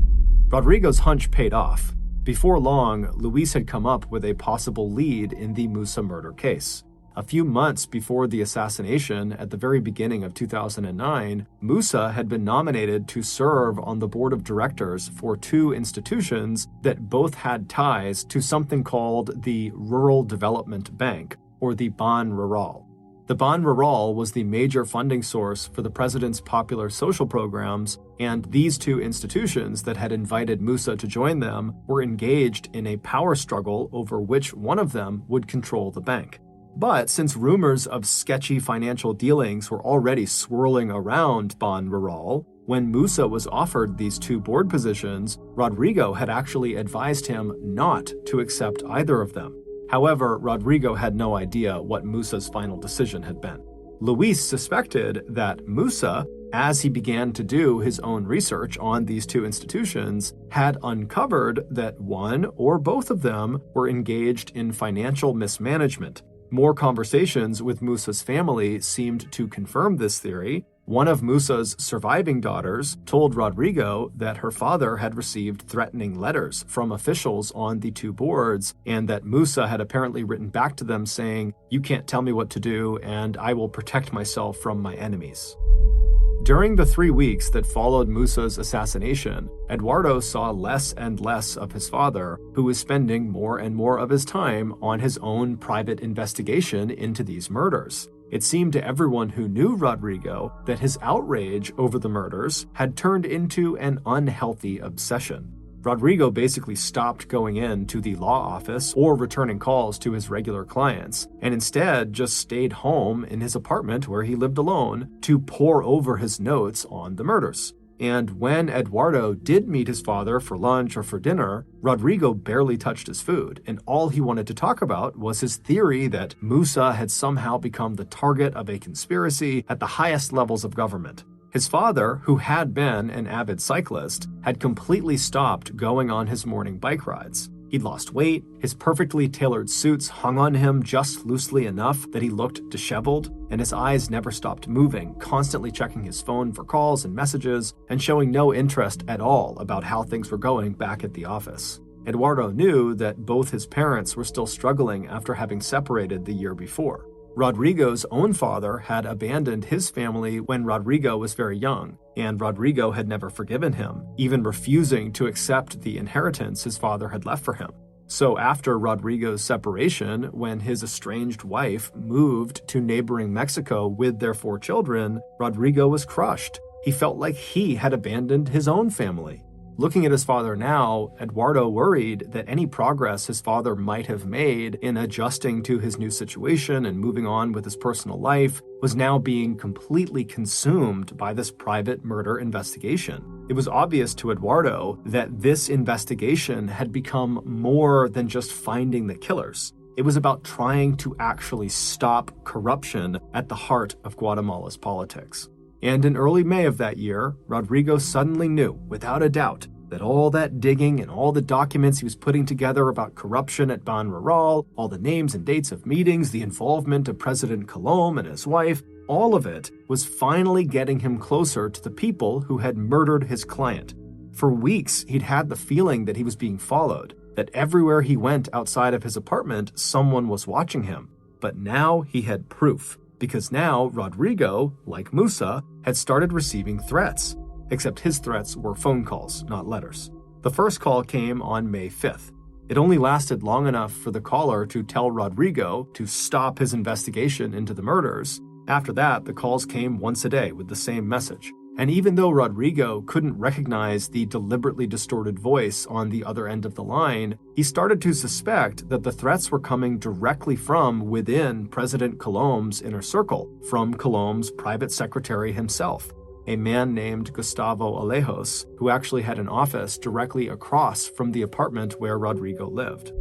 Rodrigo's hunch paid off. Before long, Luis had come up with a possible lead in the Musa murder case. A few months before the assassination, at the very beginning of 2009, Musa had been nominated to serve on the board of directors for 2 institutions that both had ties to something called the Rural Development Bank, or the Ban Rural. The Ban Rural was the major funding source for the president's popular social programs, and these 2 institutions that had invited Musa to join them were engaged in a power struggle over which one of them would control the bank. But since rumors of sketchy financial dealings were already swirling around Ban Rural, when Musa was offered these 2 board positions, Rodrigo had actually advised him not to accept either of them. However, Rodrigo had no idea what Musa's final decision had been. Luis suspected that Musa, as he began to do his own research on these 2 institutions, had uncovered that one or both of them were engaged in financial mismanagement. More conversations with Musa's family seemed to confirm this theory. One of Musa's surviving daughters told Rodrigo that her father had received threatening letters from officials on the 2 boards, and that Musa had apparently written back to them saying, "You can't tell me what to do, and I will protect myself from my enemies." During the 3 weeks that followed Musa's assassination, Eduardo saw less and less of his father, who was spending more and more of his time on his own private investigation into these murders. It seemed to everyone who knew Rodrigo that his outrage over the murders had turned into an unhealthy obsession. Rodrigo basically stopped going in to the law office or returning calls to his regular clients, and instead just stayed home in his apartment where he lived alone to pore over his notes on the murders. And when Eduardo did meet his father for lunch or for dinner, Rodrigo barely touched his food, and all he wanted to talk about was his theory that Musa had somehow become the target of a conspiracy at the highest levels of government. His father, who had been an avid cyclist, had completely stopped going on his morning bike rides. He'd lost weight, his perfectly tailored suits hung on him just loosely enough that he looked disheveled, and his eyes never stopped moving, constantly checking his phone for calls and messages, and showing no interest at all about how things were going back at the office. Eduardo knew that both his parents were still struggling after having separated the year before. Rodrigo's own father had abandoned his family when Rodrigo was very young, and Rodrigo had never forgiven him, even refusing to accept the inheritance his father had left for him. So after Rodrigo's separation, when his estranged wife moved to neighboring Mexico with their 4 children, Rodrigo was crushed. He felt like he had abandoned his own family. Looking at his father now, Eduardo worried that any progress his father might have made in adjusting to his new situation and moving on with his personal life was now being completely consumed by this private murder investigation. It was obvious to Eduardo that this investigation had become more than just finding the killers. It was about trying to actually stop corruption at the heart of Guatemala's politics. And in early May of that year, Rodrigo suddenly knew, without a doubt, that all that digging and all the documents he was putting together about corruption at Ban Rural, all the names and dates of meetings, the involvement of President Colom and his wife, all of it was finally getting him closer to the people who had murdered his client. For weeks, he'd had the feeling that he was being followed, that everywhere he went outside of his apartment, someone was watching him. But now he had proof. Because now Rodrigo, like Musa, had started receiving threats. Except his threats were phone calls, not letters. The first call came on May 5th. It only lasted long enough for the caller to tell Rodrigo to stop his investigation into the murders. After that, the calls came once a day with the same message. And even though Rodrigo couldn't recognize the deliberately distorted voice on the other end of the line, he started to suspect that the threats were coming directly from within President Colom's inner circle, from Colom's private secretary himself, a man named Gustavo Alejos, who actually had an office directly across from the apartment where Rodrigo lived.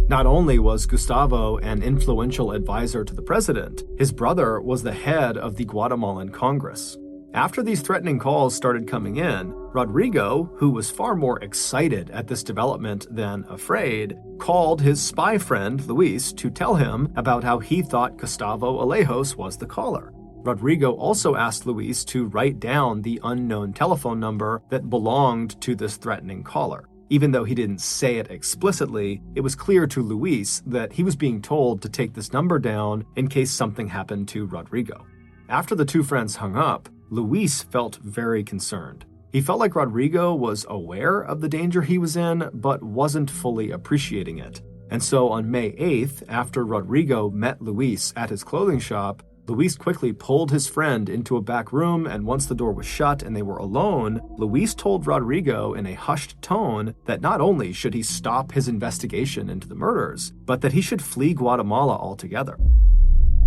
Not only was Gustavo an influential advisor to the president, his brother was the head of the Guatemalan Congress. After these threatening calls started coming in, Rodrigo, who was far more excited at this development than afraid, called his spy friend Luis to tell him about how he thought Gustavo Alejos was the caller. Rodrigo also asked Luis to write down the unknown telephone number that belonged to this threatening caller. Even though he didn't say it explicitly, it was clear to Luis that he was being told to take this number down in case something happened to Rodrigo. After the two friends hung up, Luis felt very concerned. He felt like Rodrigo was aware of the danger he was in, but wasn't fully appreciating it. And so on May 8th, after Rodrigo met Luis at his clothing shop, Luis quickly pulled his friend into a back room, and once the door was shut and they were alone, Luis told Rodrigo in a hushed tone that not only should he stop his investigation into the murders, but that he should flee Guatemala altogether.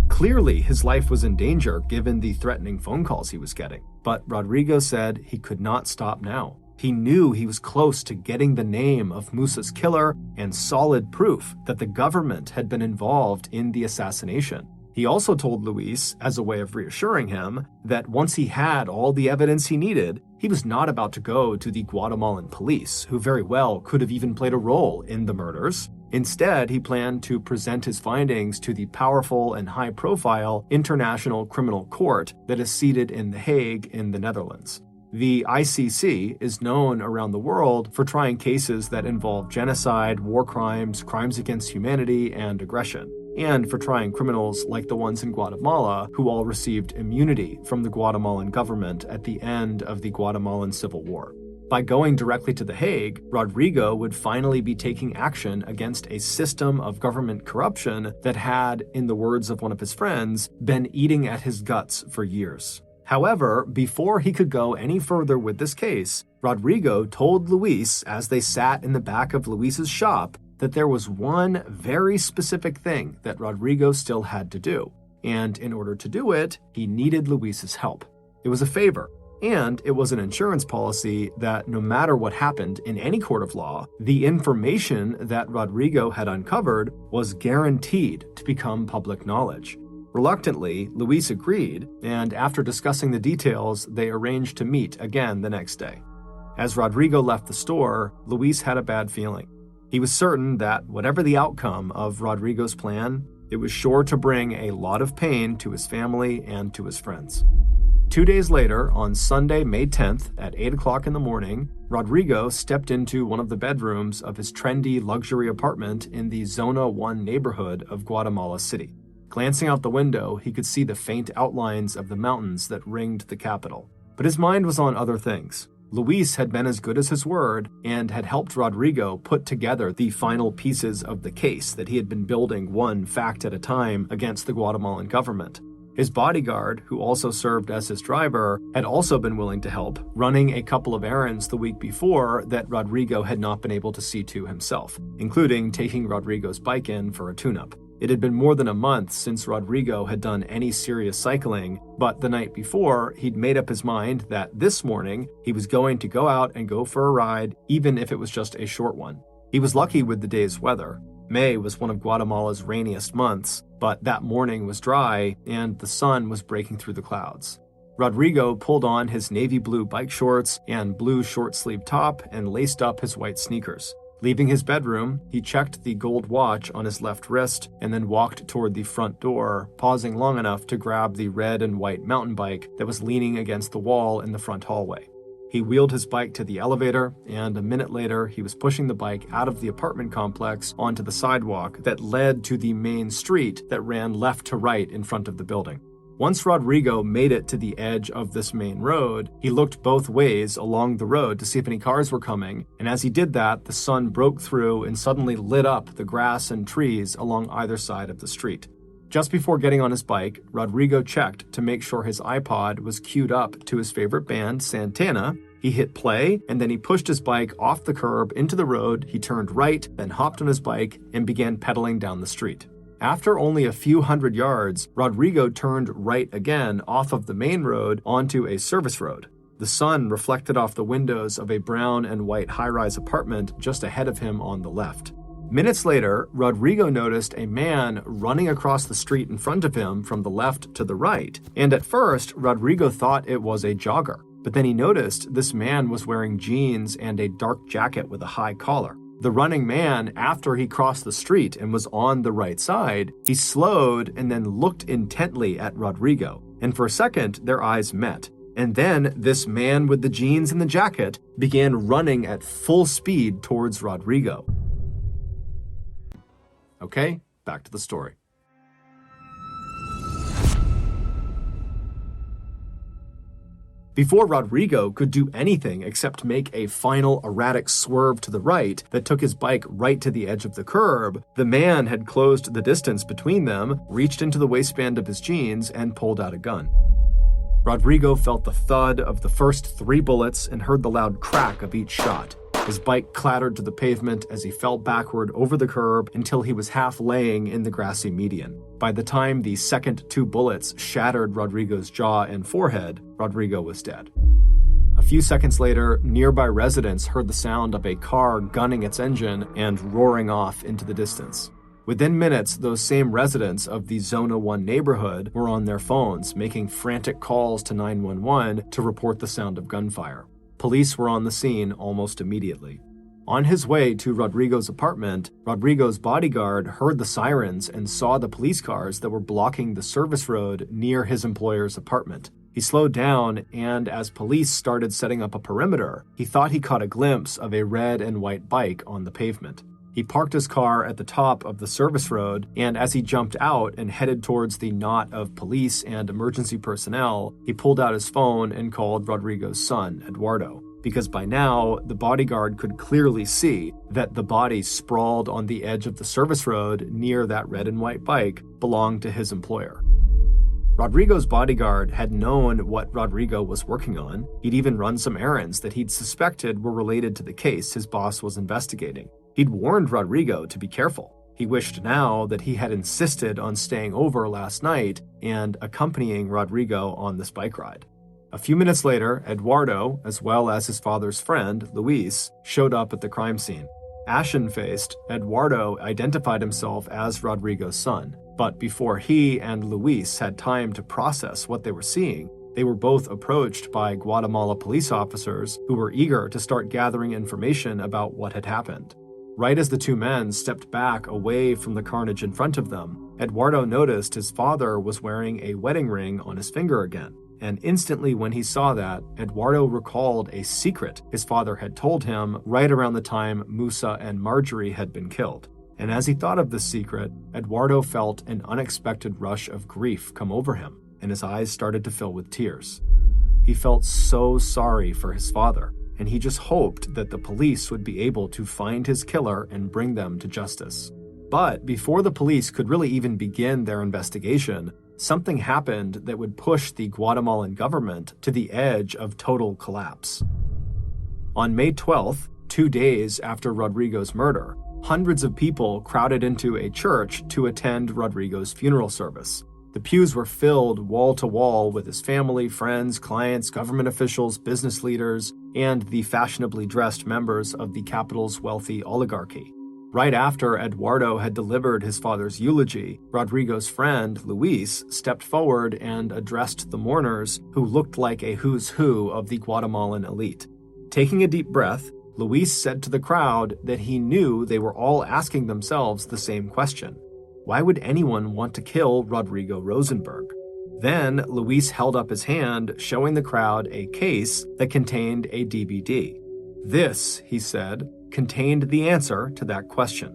Clearly, his life was in danger given the threatening phone calls he was getting, but Rodrigo said he could not stop now. He knew he was close to getting the name of Musa's killer and solid proof that the government had been involved in the assassination. He also told Luis, as a way of reassuring him, that once he had all the evidence he needed, he was not about to go to the Guatemalan police, who very well could have even played a role in the murders. Instead, he planned to present his findings to the powerful and high-profile International Criminal Court that is seated in The Hague in the Netherlands. The ICC is known around the world for trying cases that involve genocide, war crimes, crimes against humanity, and aggression, and for trying criminals like the ones in Guatemala who all received immunity from the Guatemalan government at the end of the Guatemalan Civil War. By going directly to The Hague, Rodrigo would finally be taking action against a system of government corruption that had, in the words of one of his friends, been eating at his guts for years. However, before he could go any further with this case, Rodrigo told Luis, as they sat in the back of Luis's shop, that there was one very specific thing that Rodrigo still had to do. And in order to do it, he needed Luis's help. It was a favor. And it was an insurance policy that no matter what happened in any court of law, the information that Rodrigo had uncovered was guaranteed to become public knowledge. Reluctantly, Luis agreed, and after discussing the details, they arranged to meet again the next day. As Rodrigo left the store, Luis had a bad feeling. He was certain that whatever the outcome of Rodrigo's plan, it was sure to bring a lot of pain to his family and to his friends. 2 days later, on Sunday, May 10th, at 8 o'clock in the morning, Rodrigo stepped into one of the bedrooms of his trendy luxury apartment in the Zona 1 neighborhood of Guatemala City. Glancing out the window, he could see the faint outlines of the mountains that ringed the capital. But his mind was on other things. Luis had been as good as his word and had helped Rodrigo put together the final pieces of the case that he had been building one fact at a time against the Guatemalan government. His bodyguard, who also served as his driver, had also been willing to help, running a couple of errands the week before that Rodrigo had not been able to see to himself, including taking Rodrigo's bike in for a tune-up. It had been more than a month since Rodrigo had done any serious cycling, but the night before, he'd made up his mind that this morning he was going to go out and go for a ride, even if it was just a short one. He was lucky with the day's weather. May was one of Guatemala's rainiest months, but that morning was dry and the sun was breaking through the clouds. Rodrigo pulled on his navy blue bike shorts and blue short-sleeved top and laced up his white sneakers. Leaving his bedroom, he checked the gold watch on his left wrist and then walked toward the front door, pausing long enough to grab the red and white mountain bike that was leaning against the wall in the front hallway. He wheeled his bike to the elevator, and a minute later, he was pushing the bike out of the apartment complex onto the sidewalk that led to the main street that ran left to right in front of the building. Once Rodrigo made it to the edge of this main road, he looked both ways along the road to see if any cars were coming, and as he did that, the sun broke through and suddenly lit up the grass and trees along either side of the street. Just before getting on his bike, Rodrigo checked to make sure his iPod was queued up to his favorite band, Santana. He hit play, and then he pushed his bike off the curb into the road. He turned right, then hopped on his bike and began pedaling down the street. After only a few hundred yards, Rodrigo turned right again off of the main road onto a service road. The sun reflected off the windows of a brown and white high-rise apartment just ahead of him on the left. Minutes later, Rodrigo noticed a man running across the street in front of him from the left to the right, and at first, Rodrigo thought it was a jogger. But then he noticed this man was wearing jeans and a dark jacket with a high collar. The running man, after he crossed the street and was on the right side, he slowed and then looked intently at Rodrigo, and for a second, their eyes met. And then this man with the jeans and the jacket began running at full speed towards Rodrigo. Okay, back to the story. Before Rodrigo could do anything except make a final erratic swerve to the right that took his bike right to the edge of the curb, the man had closed the distance between them, reached into the waistband of his jeans, and pulled out a gun. Rodrigo felt the thud of the first 3 bullets and heard the loud crack of each shot. His bike clattered to the pavement as he fell backward over the curb until he was half laying in the grassy median. By the time the second 2 bullets shattered Rodrigo's jaw and forehead, Rodrigo was dead. A few seconds later, nearby residents heard the sound of a car gunning its engine and roaring off into the distance. Within minutes, those same residents of the Zona 1 neighborhood were on their phones, making frantic calls to 911 to report the sound of gunfire. Police were on the scene almost immediately. On his way to Rodrigo's apartment, Rodrigo's bodyguard heard the sirens and saw the police cars that were blocking the service road near his employer's apartment. He slowed down, and as police started setting up a perimeter, he thought he caught a glimpse of a red and white bike on the pavement. He parked his car at the top of the service road, and as he jumped out and headed towards the knot of police and emergency personnel, he pulled out his phone and called Rodrigo's son, Eduardo, because by now, the bodyguard could clearly see that the body sprawled on the edge of the service road near that red and white bike belonged to his employer. Rodrigo's bodyguard had known what Rodrigo was working on. He'd even run some errands that he'd suspected were related to the case his boss was investigating. He'd warned Rodrigo to be careful. He wished now that he had insisted on staying over last night and accompanying Rodrigo on this bike ride. A few minutes later, Eduardo, as well as his father's friend, Luis, showed up at the crime scene. Ashen-faced, Eduardo identified himself as Rodrigo's son. But before he and Luis had time to process what they were seeing, they were both approached by Guatemala police officers who were eager to start gathering information about what had happened. Right as the 2 men stepped back away from the carnage in front of them, Eduardo noticed his father was wearing a wedding ring on his finger again. and instantly when he saw that, Eduardo recalled a secret his father had told him right around the time Musa and Marjorie had been killed. And as he thought of this secret, Eduardo felt an unexpected rush of grief come over him, and his eyes started to fill with tears. He felt so sorry for his father, and he just hoped that the police would be able to find his killer and bring them to justice. But before the police could really even begin their investigation, something happened that would push the Guatemalan government to the edge of total collapse. On May 12th, 2 days after Rodrigo's murder, hundreds of people crowded into a church to attend Rodrigo's funeral service. The pews were filled wall to wall with his family, friends, clients, government officials, business leaders, and the fashionably dressed members of the capital's wealthy oligarchy. Right after Eduardo had delivered his father's eulogy, Rodrigo's friend, Luis, stepped forward and addressed the mourners, who looked like a who's who of the Guatemalan elite. Taking a deep breath, Luis said to the crowd that he knew they were all asking themselves the same question. Why would anyone want to kill Rodrigo Rosenberg? Then Luis held up his hand, showing the crowd a case that contained a DVD. This, he said, contained the answer to that question.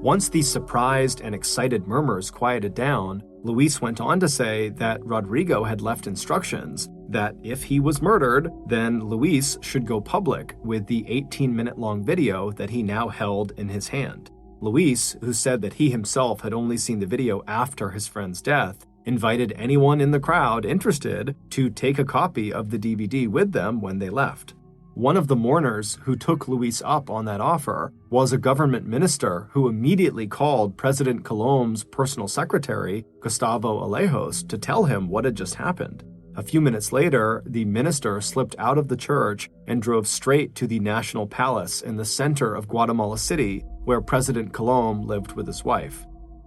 Once the surprised and excited murmurs quieted down, Luis went on to say that Rodrigo had left instructions that if he was murdered, then Luis should go public with the 18-minute-long video that he now held in his hand. Luis, who said that he himself had only seen the video after his friend's death, invited anyone in the crowd interested to take a copy of the DVD with them when they left. One of the mourners who took Luis up on that offer was a government minister who immediately called President Colom's personal secretary, Gustavo Alejos, to tell him what had just happened. A few minutes later, the minister slipped out of the church and drove straight to the National Palace in the center of Guatemala City, where President Colom lived with his wife.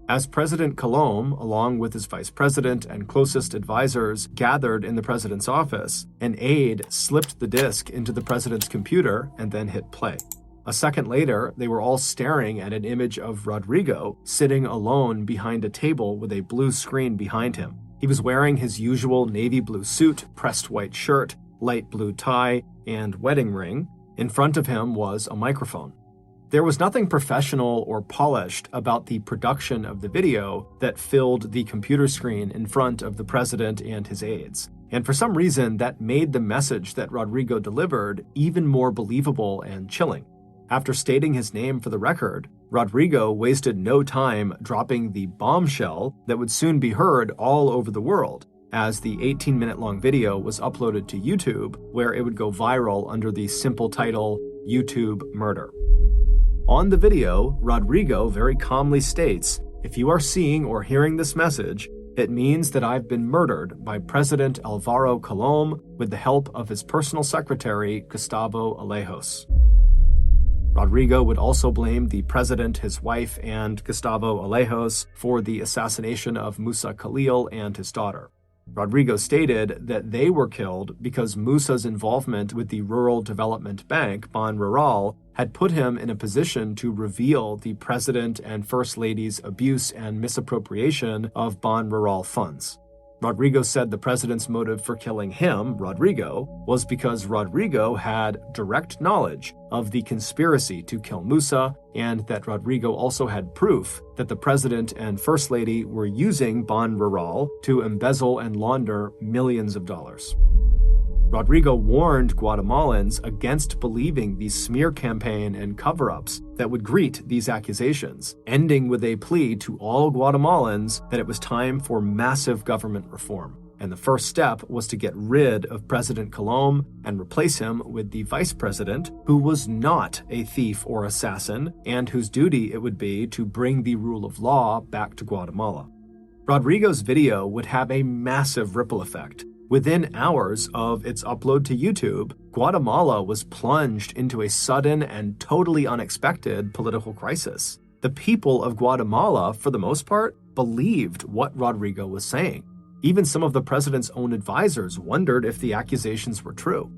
As President Colom, along with his vice president and closest advisors, gathered in the president's office, an aide slipped the disc into the president's computer and then hit play. A second later, they were all staring at an image of Rodrigo sitting alone behind a table with a blue screen behind him. He was wearing his usual navy blue suit, pressed white shirt, light blue tie, and wedding ring. In front of him was a microphone. There was nothing professional or polished about the production of the video that filled the computer screen in front of the president and his aides. And for some reason, that made the message that Rodrigo delivered even more believable and chilling. After stating his name for the record, Rodrigo wasted no time dropping the bombshell that would soon be heard all over the world, as the 18-minute-long video was uploaded to YouTube, where it would go viral under the simple title, YouTube Murder. On the video, Rodrigo very calmly states, "If you are seeing or hearing this message, it means that I've been murdered by President Alvaro Colom with the help of his personal secretary, Gustavo Alejos." Rodrigo would also blame the president, his wife, and Gustavo Alejos for the assassination of Musa Khalil and his daughter. Rodrigo stated that they were killed because Musa's involvement with the Rural Development Bank, Ban Rural, had put him in a position to reveal the president and first lady's abuse and misappropriation of Ban Rural funds. Rodrigo said the president's motive for killing him, Rodrigo, was because Rodrigo had direct knowledge of the conspiracy to kill Musa, and that Rodrigo also had proof that the president and first lady were using Ban Rural to embezzle and launder millions of dollars. Rodrigo warned Guatemalans against believing the smear campaign and cover-ups that would greet these accusations, ending with a plea to all Guatemalans that it was time for massive government reform. And the first step was to get rid of President Colom and replace him with the vice president, who was not a thief or assassin, and whose duty it would be to bring the rule of law back to Guatemala. Rodrigo's video would have a massive ripple effect. Within hours of its upload to YouTube, Guatemala was plunged into a sudden and totally unexpected political crisis. The people of Guatemala, for the most part, believed what Rodrigo was saying. Even some of the president's own advisors wondered if the accusations were true.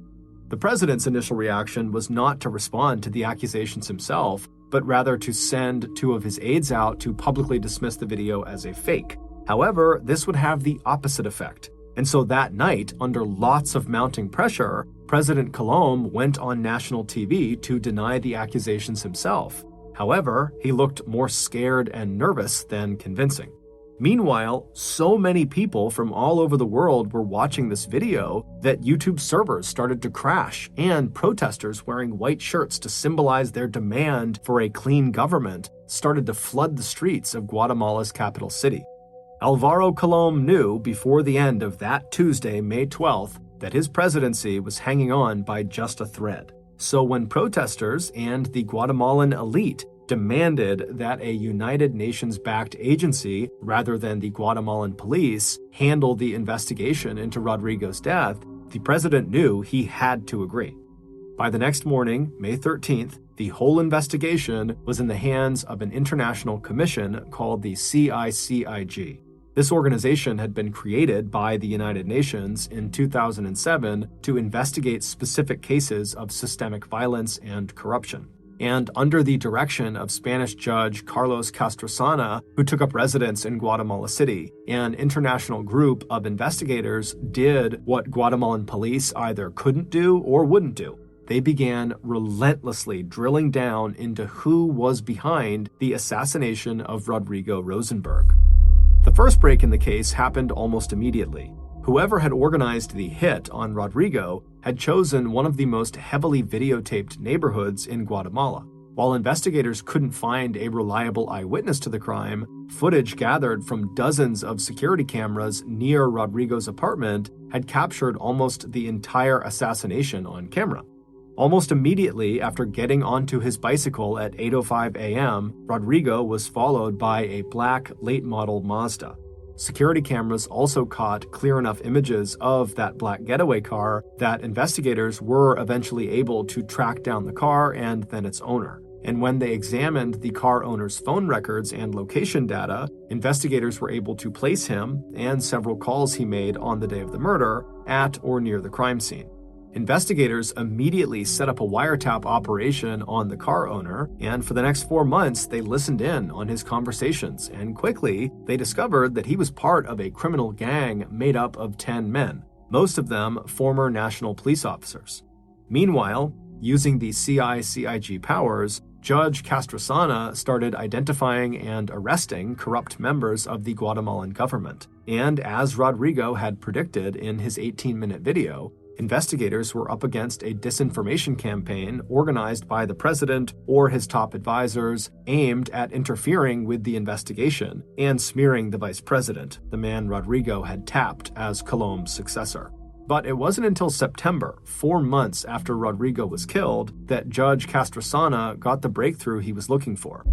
The president's initial reaction was not to respond to the accusations himself, but rather to send 2 of his aides out to publicly dismiss the video as a fake. However, this would have the opposite effect. And so that night, under lots of mounting pressure, President Colomb went on national TV to deny the accusations himself. However, he looked more scared and nervous than convincing. Meanwhile, so many people from all over the world were watching this video that YouTube servers started to crash, and protesters wearing white shirts to symbolize their demand for a clean government started to flood the streets of Guatemala's capital city. Alvaro Colomb knew before the end of that Tuesday, May 12th, that his presidency was hanging on by just a thread. So when protesters and the Guatemalan elite demanded that a United Nations-backed agency, rather than the Guatemalan police, handle the investigation into Rodrigo's death, the president knew he had to agree. By the next morning, May 13th, the whole investigation was in the hands of an international commission called the CICIG. This organization had been created by the United Nations in 2007 to investigate specific cases of systemic violence and corruption. And under the direction of Spanish Judge Carlos Castrosana, who took up residence in Guatemala City, an international group of investigators did what Guatemalan police either couldn't do or wouldn't do. They began relentlessly drilling down into who was behind the assassination of Rodrigo Rosenberg. The first break in the case happened almost immediately. Whoever had organized the hit on Rodrigo had chosen one of the most heavily videotaped neighborhoods in Guatemala. While investigators couldn't find a reliable eyewitness to the crime, footage gathered from dozens of security cameras near Rodrigo's apartment had captured almost the entire assassination on camera. Almost immediately after getting onto his bicycle at 8:05 a.m., Rodrigo was followed by a black late-model Mazda. Security cameras also caught clear enough images of that black getaway car that investigators were eventually able to track down the car and then its owner. And when they examined the car owner's phone records and location data, investigators were able to place him and several calls he made on the day of the murder at or near the crime scene. Investigators immediately set up a wiretap operation on the car owner, and for the next 4 months, they listened in on his conversations, and quickly, they discovered that he was part of a criminal gang made up of 10 men, most of them former national police officers. Meanwhile, using the CICIG powers, Judge Castrosana started identifying and arresting corrupt members of the Guatemalan government, and as Rodrigo had predicted in his 18-minute video, investigators were up against a disinformation campaign organized by the president or his top advisors aimed at interfering with the investigation and smearing the vice president, the man Rodrigo had tapped as Colomb's successor. But it wasn't until September, 4 months after Rodrigo was killed, that Judge Castrosana got the breakthrough he was looking for.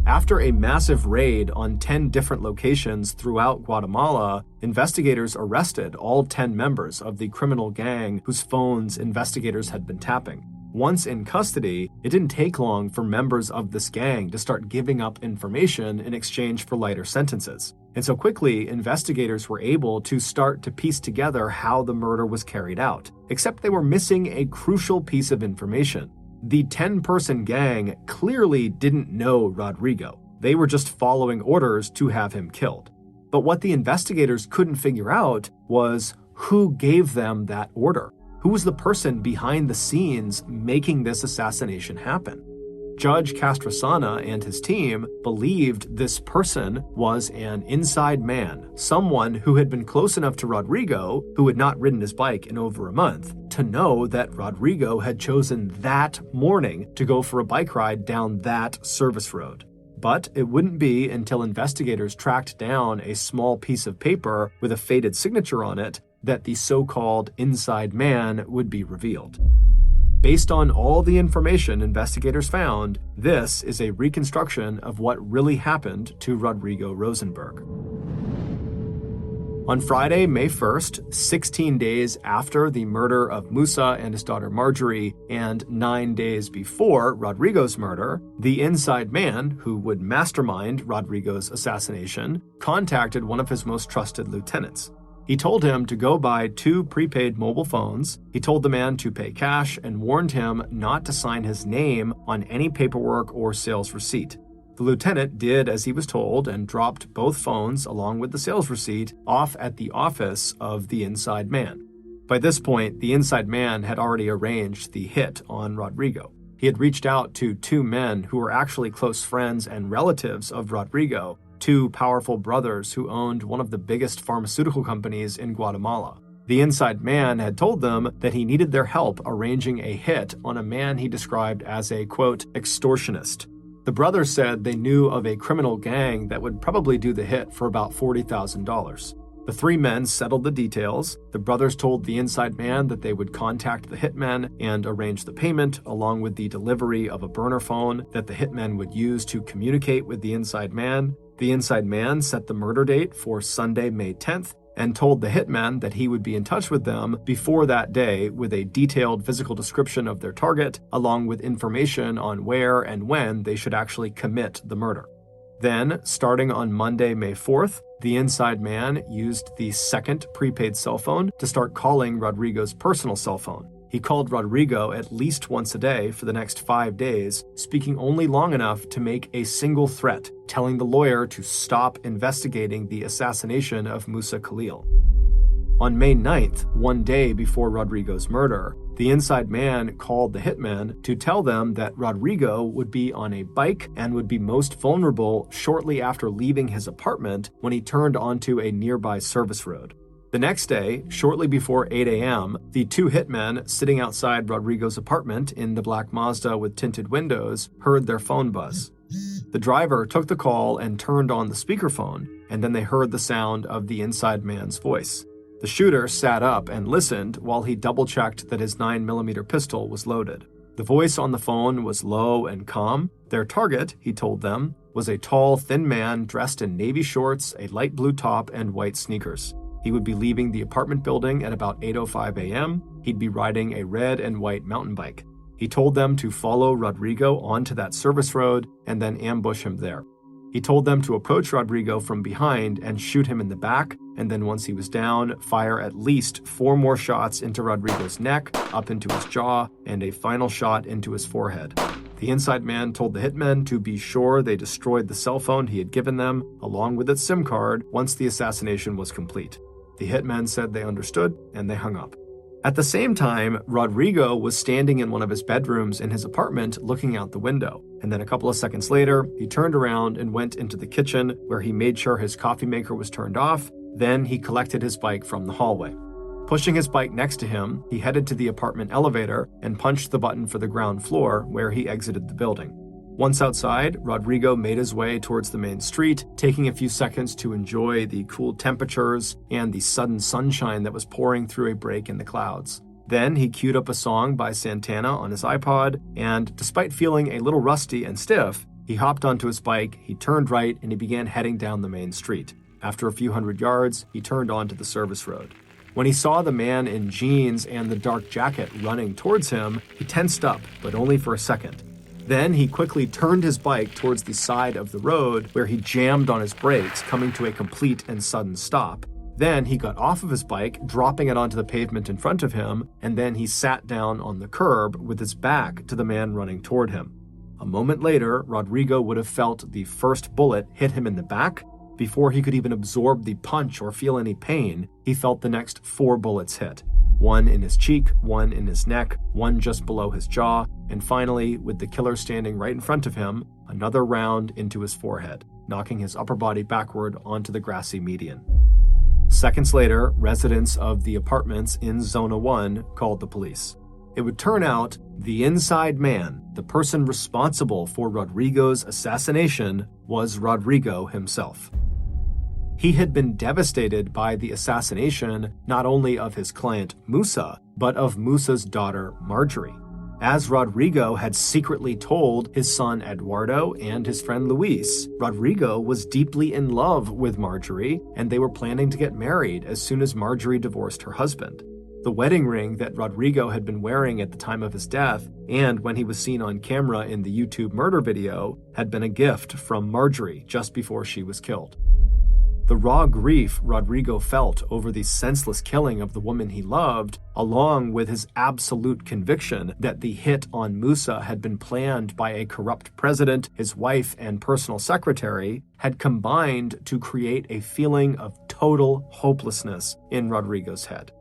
After a massive raid on 10 different locations throughout Guatemala, investigators arrested all 10 members of the criminal gang whose phones investigators had been tapping. Once in custody, it didn't take long for members of this gang to start giving up information in exchange for lighter sentences. And so quickly, investigators were able to start to piece together how the murder was carried out, except they were missing a crucial piece of information. The 10-person gang clearly didn't know Rodrigo. They were just following orders to have him killed. But what the investigators couldn't figure out was who gave them that order. Who was the person behind the scenes making this assassination happen? Judge Castrosana and his team believed this person was an inside man, someone who had been close enough to Rodrigo, who had not ridden his bike in over a month, to know that Rodrigo had chosen that morning to go for a bike ride down that service road. But it wouldn't be until investigators tracked down a small piece of paper with a faded signature on it that the so-called inside man would be revealed. Based on all the information investigators found, this is a reconstruction of what really happened to Rodrigo Rosenberg. On Friday, May 1st, 16 days after the murder of Musa and his daughter Marjorie, and 9 days before Rodrigo's murder, the inside man, who would mastermind Rodrigo's assassination, contacted one of his most trusted lieutenants. He told him to go buy 2 prepaid mobile phones, he told the man to pay cash, and warned him not to sign his name on any paperwork or sales receipt. The lieutenant did as he was told and dropped both phones along with the sales receipt off at the office of the inside man. By this point, the inside man had already arranged the hit on Rodrigo. He had reached out to two men who were actually close friends and relatives of Rodrigo, two powerful brothers who owned one of the biggest pharmaceutical companies in Guatemala. The inside man had told them that he needed their help arranging a hit on a man he described as a, quote, extortionist. The brothers said they knew of a criminal gang that would probably do the hit for about $40,000. The three men settled the details. The brothers told the inside man that they would contact the hitmen and arrange the payment, along with the delivery of a burner phone that the hitmen would use to communicate with the inside man. The inside man set the murder date for Sunday, May 10th, and told the hitmen that he would be in touch with them before that day with a detailed physical description of their target, along with information on where and when they should actually commit the murder. Then, starting on Monday, May 4th, the inside man used the second prepaid cell phone to start calling Rodrigo's personal cell phone. He called Rodrigo at least once a day for the next 5 days, speaking only long enough to make a single threat, telling the lawyer to stop investigating the assassination of Musa Khalil. On May 9th, one day before Rodrigo's murder, the inside man called the hitmen to tell them that Rodrigo would be on a bike and would be most vulnerable shortly after leaving his apartment when he turned onto a nearby service road. The next day, shortly before 8 a.m., the two hitmen sitting outside Rodrigo's apartment in the black Mazda with tinted windows heard their phone buzz. The driver took the call and turned on the speakerphone, and then they heard the sound of the inside man's voice. The shooter sat up and listened while he double-checked that his 9mm pistol was loaded. The voice on the phone was low and calm. Their target, he told them, was a tall, thin man dressed in navy shorts, a light blue top, and white sneakers. He would be leaving the apartment building at about 8:05 a.m. He'd be riding a red and white mountain bike. He told them to follow Rodrigo onto that service road and then ambush him there. He told them to approach Rodrigo from behind and shoot him in the back, and then once he was down, fire at least 4 more shots into Rodrigo's neck, up into his jaw, and a final shot into his forehead. The inside man told the hitmen to be sure they destroyed the cell phone he had given them, along with its SIM card, once the assassination was complete. The hitmen said they understood, and they hung up. At the same time, Rodrigo was standing in one of his bedrooms in his apartment looking out the window. And then a couple of seconds later, he turned around and went into the kitchen where he made sure his coffee maker was turned off. Then he collected his bike from the hallway. Pushing his bike next to him, he headed to the apartment elevator and punched the button for the ground floor where he exited the building. Once outside, Rodrigo made his way towards the main street, taking a few seconds to enjoy the cool temperatures and the sudden sunshine that was pouring through a break in the clouds. Then he queued up a song by Santana on his iPod, and despite feeling a little rusty and stiff, he hopped onto his bike, he turned right, and he began heading down the main street. After a few hundred yards, he turned onto the service road. When he saw the man in jeans and the dark jacket running towards him, he tensed up, but only for a second. Then he quickly turned his bike towards the side of the road where he jammed on his brakes, coming to a complete and sudden stop. Then he got off of his bike, dropping it onto the pavement in front of him, and then he sat down on the curb with his back to the man running toward him. A moment later, Rodrigo would have felt the first bullet hit him in the back. Before he could even absorb the punch or feel any pain, he felt the next 4 bullets hit. 1 in his cheek, 1 in his neck, 1 just below his jaw, and finally, with the killer standing right in front of him, another round into his forehead, knocking his upper body backward onto the grassy median. Seconds later, residents of the apartments in Zona 1 called the police. It would turn out the inside man, the person responsible for Rodrigo's assassination, was Rodrigo himself. He had been devastated by the assassination not only of his client Musa, but of Musa's daughter Marjorie. As Rodrigo had secretly told his son Eduardo and his friend Luis, Rodrigo was deeply in love with Marjorie, and they were planning to get married as soon as Marjorie divorced her husband. The wedding ring that Rodrigo had been wearing at the time of his death, and when he was seen on camera in the YouTube murder video, had been a gift from Marjorie just before she was killed. The raw grief Rodrigo felt over the senseless killing of the woman he loved, along with his absolute conviction that the hit on Musa had been planned by a corrupt president, his wife, and personal secretary, had combined to create a feeling of total hopelessness in Rodrigo's head.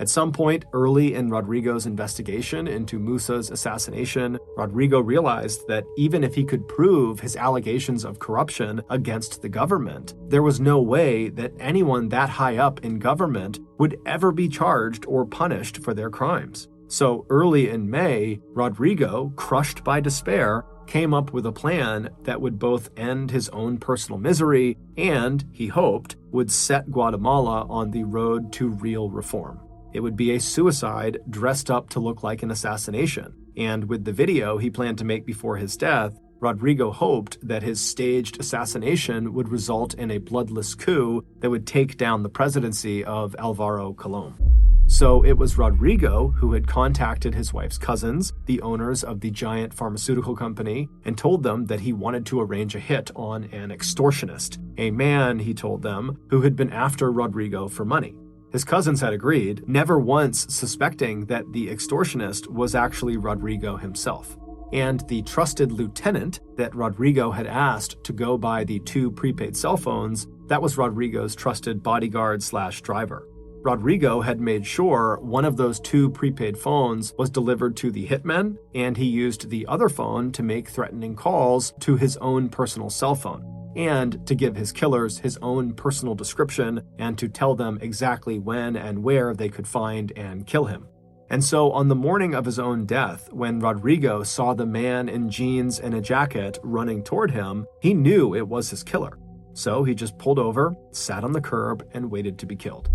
At some point early in Rodrigo's investigation into Musa's assassination, Rodrigo realized that even if he could prove his allegations of corruption against the government, there was no way that anyone that high up in government would ever be charged or punished for their crimes. So early in May, Rodrigo, crushed by despair, came up with a plan that would both end his own personal misery and, he hoped, would set Guatemala on the road to real reform. It would be a suicide dressed up to look like an assassination, and with the video he planned to make before his death, Rodrigo hoped that his staged assassination would result in a bloodless coup that would take down the presidency of Álvaro Colom. So it was Rodrigo who had contacted his wife's cousins, the owners of the giant pharmaceutical company, and told them that he wanted to arrange a hit on an extortionist, a man, he told them, who had been after Rodrigo for money. His cousins had agreed, never once suspecting that the extortionist was actually Rodrigo himself. And the trusted lieutenant that Rodrigo had asked to go buy the 2 prepaid cell phones, that was Rodrigo's trusted bodyguard/driver. Rodrigo had made sure one of those 2 prepaid phones was delivered to the hitmen, and he used the other phone to make threatening calls to his own personal cell phone, and to give his killers his own personal description and to tell them exactly when and where they could find and kill him. And so on the morning of his own death, when Rodrigo saw the man in jeans and a jacket running toward him, he knew it was his killer. So he just pulled over, sat on the curb, and waited to be killed.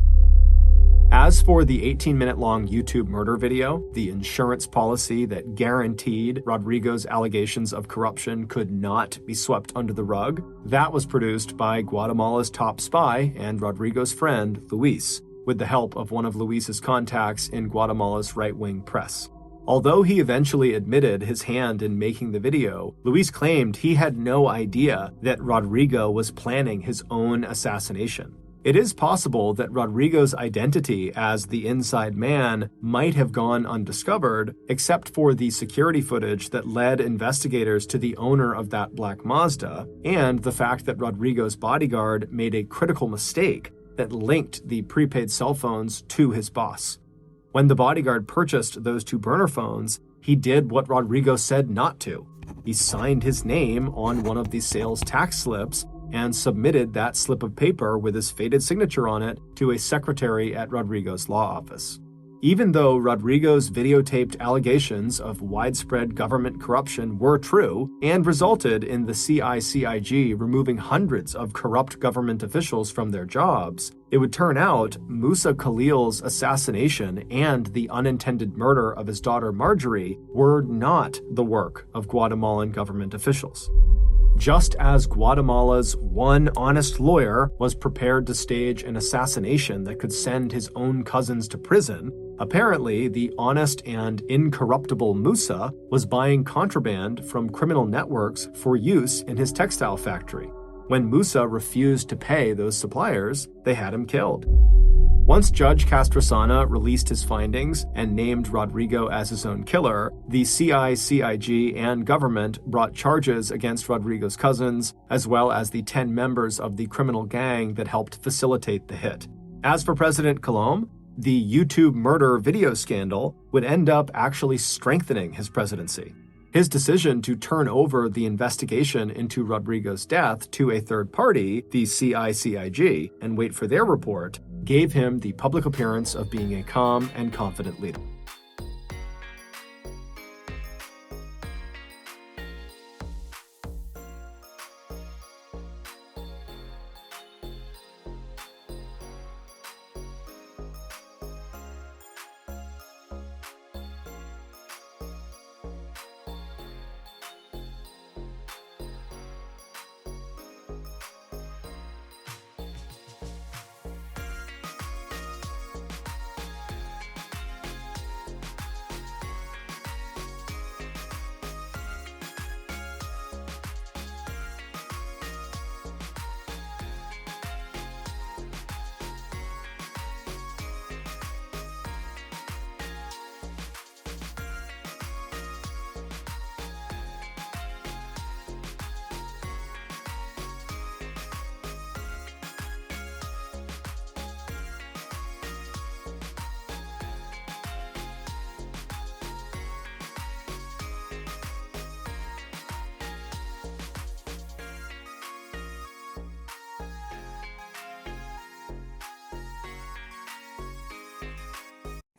As for the 18-minute-long YouTube murder video, the insurance policy that guaranteed Rodrigo's allegations of corruption could not be swept under the rug, that was produced by Guatemala's top spy and Rodrigo's friend, Luis, with the help of one of Luis's contacts in Guatemala's right-wing press. Although he eventually admitted his hand in making the video, Luis claimed he had no idea that Rodrigo was planning his own assassination. It is possible that Rodrigo's identity as the inside man might have gone undiscovered, except for the security footage that led investigators to the owner of that black Mazda, and the fact that Rodrigo's bodyguard made a critical mistake that linked the prepaid cell phones to his boss. When the bodyguard purchased those 2 burner phones, he did what Rodrigo said not to. He signed his name on one of the sales tax slips and submitted that slip of paper with his faded signature on it to a secretary at Rodrigo's law office. Even though Rodrigo's videotaped allegations of widespread government corruption were true and resulted in the CICIG removing hundreds of corrupt government officials from their jobs, it would turn out Musa Khalil's assassination and the unintended murder of his daughter Marjorie were not the work of Guatemalan government officials. Just as Guatemala's one honest lawyer was prepared to stage an assassination that could send his own cousins to prison, apparently the honest and incorruptible Musa was buying contraband from criminal networks for use in his textile factory. When Musa refused to pay those suppliers, they had him killed. Once Judge Castrosana released his findings and named Rodrigo as his own killer, the CICIG and government brought charges against Rodrigo's cousins, as well as the 10 members of the criminal gang that helped facilitate the hit. As for President Colom, the YouTube murder video scandal would end up actually strengthening his presidency. His decision to turn over the investigation into Rodrigo's death to a third party, the CICIG, and wait for their report, gave him the public appearance of being a calm and confident leader.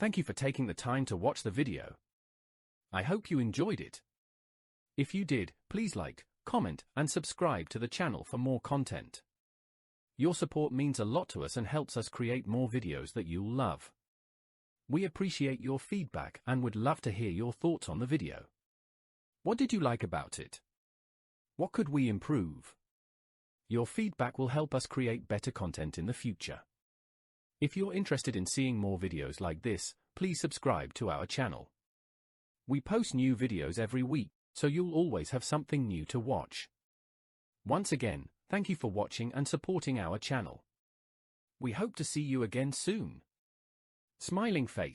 Thank you for taking the time to watch the video. I hope you enjoyed it. If you did, please like, comment, and subscribe to the channel for more content. Your support means a lot to us and helps us create more videos that you'll love. We appreciate your feedback and would love to hear your thoughts on the video. What did you like about it? What could we improve? Your feedback will help us create better content in the future. If you're interested in seeing more videos like this, please subscribe to our channel. We post new videos every week, so you'll always have something new to watch. Once again, thank you for watching and supporting our channel. We hope to see you again soon. Smiling face.